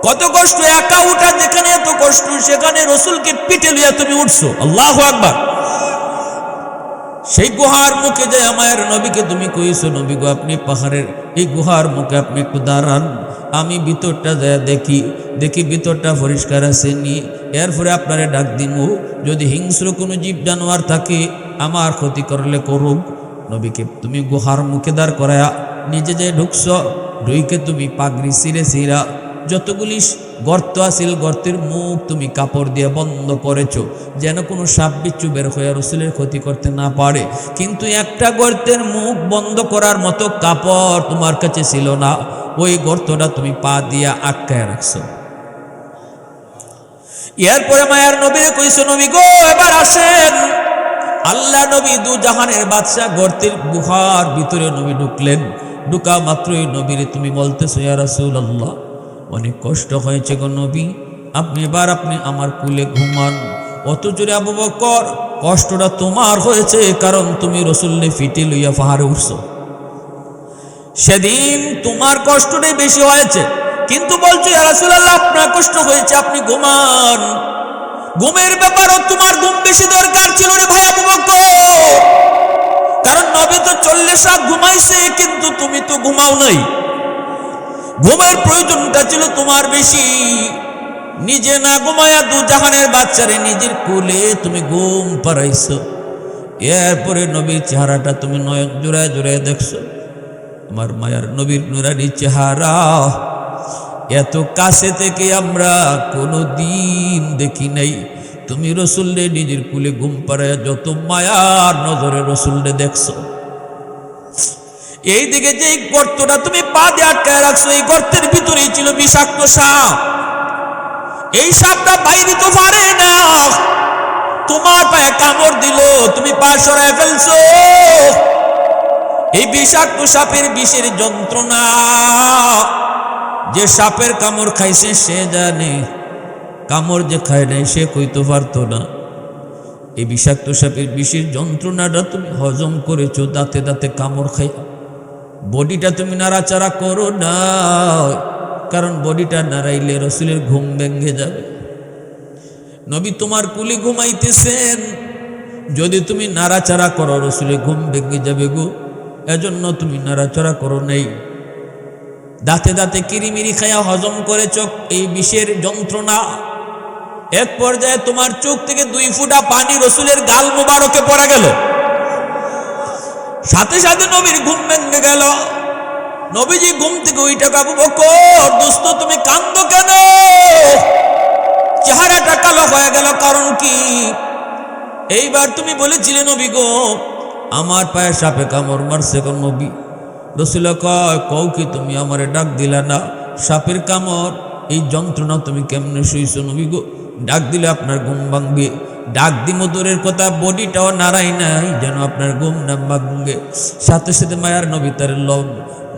কত কষ্ট একা উঠা, যেখানে এত কষ্ট সেখানে রসুলকে পিঠে লইয়া তুমি উঠছো। আল্লাহু আকবার। সেই গুহার মুখে যায় মায়ের নবীকে তুমি কইছো, নবী গো, আপনি পাহাড়ের এই গুহার মুখে আপনি একটু দাঁড়ান, আমি ভিতরটা যায় দেখি ভিতরটা পরিষ্কার আছে নি, এরপরে আপনারে ডাক দিব। যদি হিংস্র কোনো জীব জানোয়ার থাকে আমার ক্ষতি করলে করুক। নবীকে তুমি গুহার মুখে দাঁড় করায়া নিজে যে ঢুকছ, ঢুইকে তুমি পাগড়ি সিরা যতগুলি গর্ত আছিল গর্তের মুখ তুমি কাপড় দিয়ে বন্ধ করেছো, যেন কোনো সাপ বিচ্ছু বের হয়ে রসুলের ক্ষতি করতে না পারে। কিন্তু একটা গর্তের মুখ বন্ধ করার মতো কাপড় তোমার কাছে ছিল না, ওই গর্তটা তুমি পা দিয়া আটকায় রাখছো। এরপরে মায়ার নবীরে কইছো, নবী গো, এবার আসেন। আল্লাহ নবী দু জাহানের বাদশা গর্তের গুহার ভিতরে নবী ঢুকলেন। ঢুকা মাত্রই নবীরে তুমি বলতেছো, ইয়া রাসূলুল্লাহ, অনেক কষ্ট হয়েছে গো নবী, আপনি আমার কুলে ঘুমান। অত জোরে আবু বকর, কষ্টটা তোমার হয়েছে কারণ তুমি রসুলকে ফিটে লইয়া পাহাড়ে উঠছো। সেদিন তোমার কষ্টটাই বেশি হয়েছে, কিন্তু বলছো ইয়া রাসূলুল্লাহ, আপনার কষ্ট হয়েছে, আপনি ঘুমান। ঘুমের ব্যাপারও তোমার ঘুম বেশি দরকার ছিল রে ভাই আবু বকর, কারণ নবী তো 40 রাত ঘুমাইছে, কিন্তু তুমি তো ঘুমাও নাই। ঘুমের প্রয়োজনটা ছিল তোমার বেশি। নিজে না ঘুমায়া দু জাহানের বাচ্চারে নিজের কোলে তুমি ঘুম পাড়াইছো। এরপরে নবীর চেহারাটা তুমি নয়ন জোড়ায় জোড়ায় দেখছো। আমার মায়ার নবীর নুরানি চেহারা এত কাছে থেকে আমরা কোনো দিন দেখি নাই। তুমি রসুলরে নিজের কুলে ঘুম পাড়াইয়া যত মায়ার নজরে রসুলরে দেখছো। এই দিকে যে গর্তটা তুমি পা দিয়ে আটকায় রাখছো, এই গর্তের ভিতরেই ছিল বিষাক্ত সাপ। এই সাপটা বাইরে তো পারে না, তোমার পায়ে কামড় দিল, তুমি পা সরায় ফেলছো। এই বিষাক্ত সাপের বিষের যন্ত্রণা যে সাপের কামড় খাইছে সে জানে, কামড় যে খায় নাই সে কইতে পারতো না। এই বিষাক্ত সাপের বিষের যন্ত্রণাটা তুমি হজম করেছো দাঁতে দাঁতে কামড় খাইয়া। বডিটা তুমি নাড়াচাড়া করো না, কারণ বডিটা নাড়াইলে রসুলের ঘুম ভেঙে যাবে। নবী তোমার কুলি ঘুমাইতেছেন, যদি তুমি নাড়াচাড়া করো রসুলের ঘুম ভেঙে যাবে গো। এজন্য তুমি নাড়াচাড়া করো নাই, দাঁতে দাঁতে কিরিমিরি খায়া হজম করেছ এই বিষের যন্ত্রণা। এক পর্যায়ে তোমার চোখ থেকে 2 ফোঁটা পানি রসুলের গাল মোবারকে পড়ে গেল। সাথে সাথে নবীর ঘুম ভেঙে গেল। নবীজি ঘুম থেকে ওইটা, আবু বকর দোস্ত তুমি কাঁদো কেন? চেহারাটা কালো হয়ে গেল, কারণ কি? এইবার তুমি বলেছিলে নবী গো আমার পায়ে সাপে কামড় মারছে। কোন নবী? রসুল কয় কও কি তুমি আমারে ডাক দিলা না? সাপের কামড় এই যন্ত্রণা তুমি কেমনে শুইছো নবী গো? ডাক দিলে আপনার ঘুম ভাঙবে। ডাক দি মধুরের কথা, বডিটাও নাড়াই নাই যেন আপনার ঘুম না ভাঙবে। সাথে সাথে মায়ার নবী তার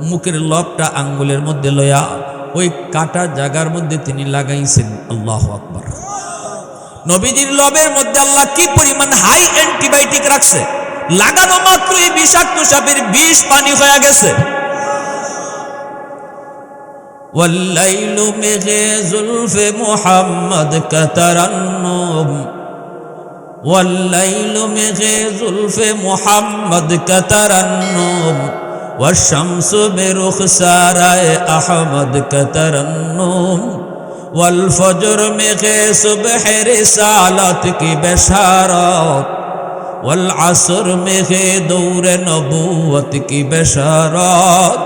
মুখের লবটা আঙ্গুলের মধ্যে লয়া ওই কাটা জায়গার মধ্যে তিনি লাগাইছেন। আল্লাহু আকবার। নবীজির লবের মধ্যে আল্লাহ কি পরিমাণ হাই অ্যান্টিবায়োটিক রাখছে, লাগানো মাত্রই বিষাক্ত সাপের বিষ পানি হয়ে গেছে। والليل مغي زلف محمد كترنم والليل مغي زلف محمد كترنم والشمس برخسار أحمد كترنم والفجر مغي صبح رسالت کی بشارت والعصر مغي دور نبوت کی بشارت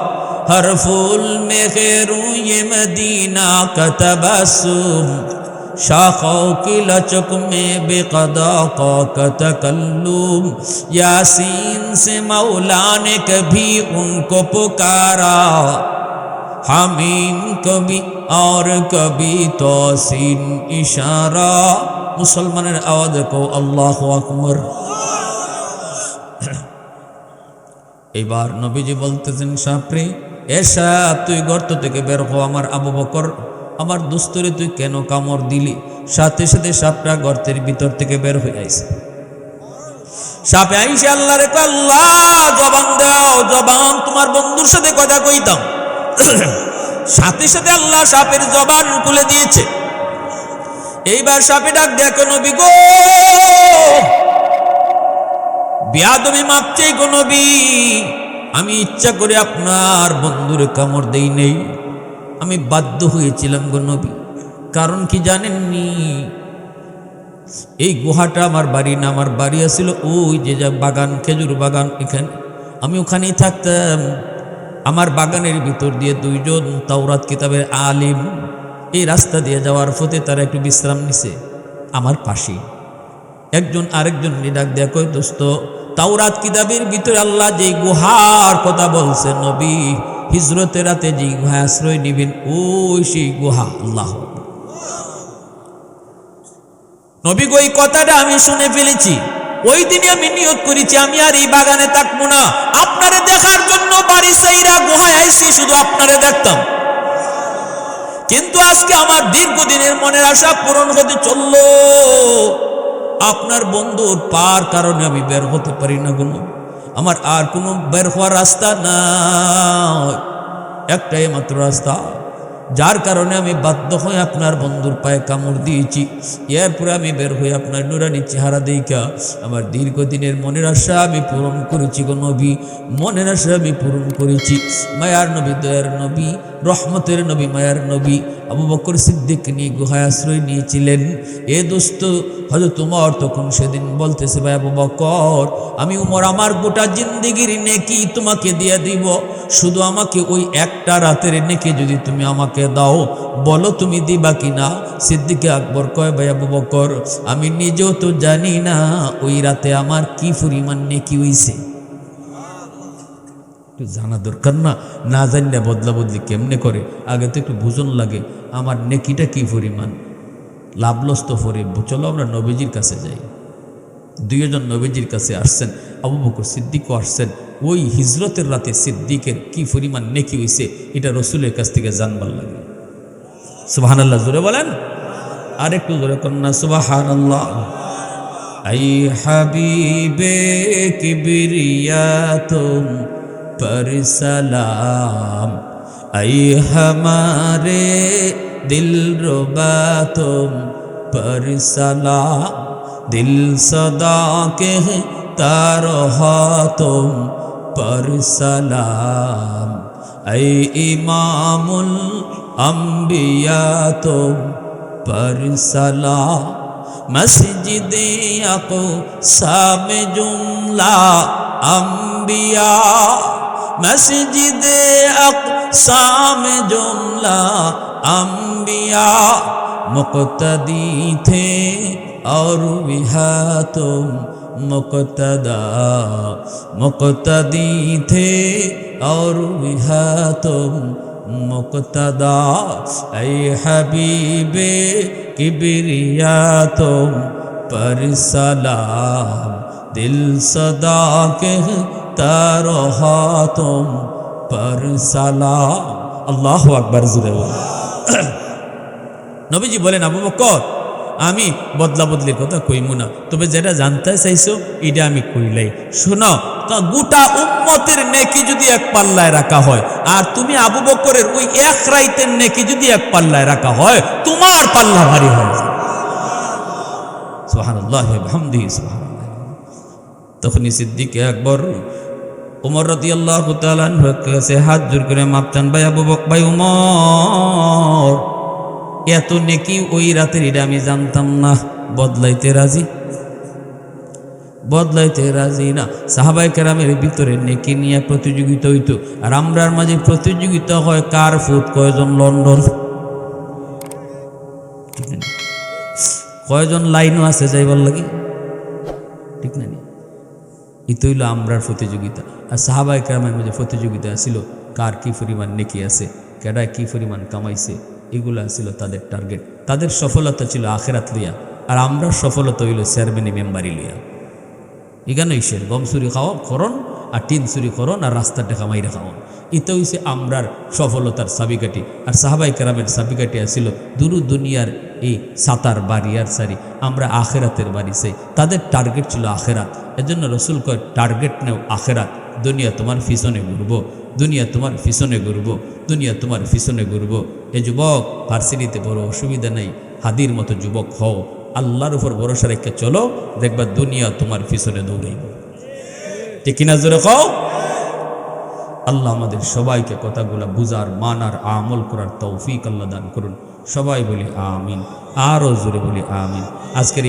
ہر پھول میں روئے مدینہ کا تبسم شاخوں کی لچک میں بے قضا کا تکلم یاسین سے مولا نے کبھی ان کو پکارا حمیم کبھی اور کبھی توسین اشارہ মুসলমানের আওয়াজ কও আল্লাহু আকবার। এবার নবীজি বলতেছেন সাপরে এসা তুই গর্ত থেকে বের হ। আমার আবু বকর আমার দোস্তরে তুই কেন কামড় দিলি? সাথে সাথে সাপটা গর্তের ভিতর থেকে বের হয়ে আইছে। সাপে আইসে আল্লাহ রে আল্লাহ জবান দাও, জবান তোমার বন্ধুর সাথে কথা কইতাম। সাথে সাথে আল্লাহ সাপের জবান খুলে দিয়েছে। এইবার সাপে ডাক দেখো নবী গো বিয়াদবি মাপ চাই গো নবী, আমি ইচ্ছা করে আপনার বন্ধুরে কামড় দেই নেই, আমি বাধ্য হয়েছিলাম গো নবী। কারণ কি জানেননি? এই গুহাটা আমার বাড়ি না, আমার বাড়ি আছিল ওই যে বাগান, খেজুর বাগান, এখানে আমি ওখানেই থাকতাম। আমার বাগানের ভিতর দিয়ে 2 জন তাওরাত কিতাবের আলিম এই রাস্তা দিয়ে যাওয়ার পথে তারা একটু বিশ্রাম নিছে আমার পাশে। একজন আরেকজন ডাক দেয়া কই দোস্ত তাওরাত কিতাবের ভিতরে আল্লাহ যেই গুহার কথা বলছে নবী হিজরতের রাতে যেই গুহায় আশ্রয় নিবেন ওই সেই গুহা। আল্লাহ নবী গো এই কথাটা আমি শুনে ফেলেছি। ওই দিনে আমি নিয়ত করেছি আমি আর এই বাগানে থাকবো না, আপনারে দেখার জন্য বাড়ি সাইরা গুহায় আইছি, শুধু আপনারে দেখতাম। কিন্তু আজকে আমার দীর্ঘদিনের মনের আশা পূরণ হতে চললো। আপনার বন্ধুর পার কারণে আমি বের হতে পারি না গো। আমার আর কোনো বের হওয়ার রাস্তা নাই, একটাই মাত্র রাস্তা, যার কারণে আমি বাধ্য হয়ে আপনার বন্ধুর পায়ে কামড় দিয়েছি। এরপরে আমি বের হয়ে আপনার নুরানি চেহারা দেখা আমার দীর্ঘদিনের মনের আশা আমি পূরণ করেছি গো নবী, মনের আশা আমি পূরণ করেছি। মায়ার নবী, দয়ার নবী, রহমতের নবী, মায়ার নবী আবু বকর সিদ্দিক নিয়ে গুহায় আশ্রয় নিয়েছিলেন। এ দোস্ত হযরত উমর তখন সেদিন বলতেছে ভাই আবু বকর আমি উমর আমার গোটা জিন্দেগির নেকি তোমাকে দিয়ে দিব, শুধু আমাকে ওই একটা রাতের নেকি যদি তুমি আমাকে দাও বলো তুমি দিবা কিনা? সিদ্দিকে আকবর কয় ভাই আবু বকর আমি নিজেও তো জানি না ওই রাতে আমার কি পরিমাণ নেকি হইছে। একটু জানা দরকার না, না জানলে বদলা বদলি কেমনে করে, আগে তো একটু বুঝন লাগে আমার নেকিটা কি পরিমাণ। লাভলস্ত ফরে চলো আমরা নবীজির কাছে যাই। 2 জন নবীজির কাছে আসছেন, আবু বকর সিদ্দিকও আসছেন। ওই হিজরতের রাতে সিদ্দিকের কি পরিমাণ নেকি হইছে এটা রসুলের কাছ থেকে জানবার লাগে। সুবহানাল্লাহ, জোরে বলেন। আরেকটু জোরে কন্যা সুবহানাল্লাহ। ऐ हबीबे किबरिया तुम पर सलाम, ऐ हमारे दिल रुबा तुम पर सलाम, दिल सदा कहता रहा तुम पर सलाम, ऐ इमामुल अंबिया तुम पर सलाम, मस्जिदे अक़सा में जुमला अंबिया, मस्जिदे अक़सा में जुमला अंबिया, मुक़्तदी थे और विहा तुम मुक़्तदा, मुक़्तदी थे और विहा तुम मुक़्तदा, ऐ हबीबे किबरिया तुम पर सलाम, दिल सदा कहता रहा तुम पर सलाम। আল্লাহু আকবার জোরে বলেন। নবীজি বলেন আবু বকর আমি বদলা বদলির কথা কইমু না, তবে যেটা জানতে চাইছো এটা আমি কইলাই। শোনো, গোটা উম্মতের নেকি যদি এক পাল্লায় রাখা হয় আর তুমি আবু বকরের ওই এক রাইতের নেকি যদি এক পাল্লায় রাখা হয়, তোমার পাল্লা ভারী হয়ে যায়। সুবহানাল্লাহ ওয়া বিহামদিহি সুবহানাল্লাহ। তখনই সিদ্দিক আকবর উমর রাদিয়াল্লাহু তাআলা আনহুর কাছে হাত জোড় করে মাপ চান, ভাই আবু বকর, ভাই উমর, এত নেকি ওই রাতের এটা আমি জানতাম না, বদলাইতে রাজি? বদলাইতে রাজি না। সাহাবায়ে কেরামের ভিতরে নেকি নিয়ে প্রতিযোগিতা হইতো, আর আমরার মাঝে প্রতিযোগিতা হয় কার ফুট কয়জন লন্ডন, কয়জন লাইনও আছে যাইবার লাগি, ঠিক না? ইতো হইল আমরার প্রতিযোগিতা। আর সাহাবায়ে কেরামের মাঝে প্রতিযোগিতা ছিল কার কি পরিমাণ নেকি আছে, কেডায় কি পরিমাণ কামাইছে, এগুলা ছিল তাদের টার্গেট। তাদের সফলতা ছিল আখেরাত লইয়া, আর আমরা সফলতা হইল চেয়ারম্যানি মেম্বারি লইয়া। এখানে ইসের গম চুরি খাওয়া করন, আর টিন চুরি করন, আর রাস্তার টাকা মাইরে খাওয়ান। এটা হইছে আমরার সফলতার চাবিকাঠি। আর সাহাবায়ে কেরামের চাবিকাঠি আছিল দুনিয়ার এই সাতার বাড়ি আর সারি, আমরা আখেরাতের বাড়ি চাই। তাদের টার্গেট ছিল আখেরাত। এজন্য রসুল কয় টার্গেট নেও আখেরাত, দুনিয়া তোমার পিছনে ঘুরবো, দুনিয়া তোমার পিছনে ঘুরবো, দুনিয়া তোমার পিছনে ঘুরবো। এ যুবক, ভার্সিটিতে বড় অসুবিধা নেই, হাদির মতো যুবক হও, আল্লাহর উপর ভরসা রেখে চলো, দেখবা দুনিয়া তোমার পিছনে দৌড়াইব। ঠিক কিনা জোরে কও? আল্লাহ আমাদের সবাইকে কথাগুলা বুঝার, মানার, আমল করার তৌফিক আল্লাহ দান করুন। সবাই বলি আমিন, আরও জোরে বলি আমিন। আজকের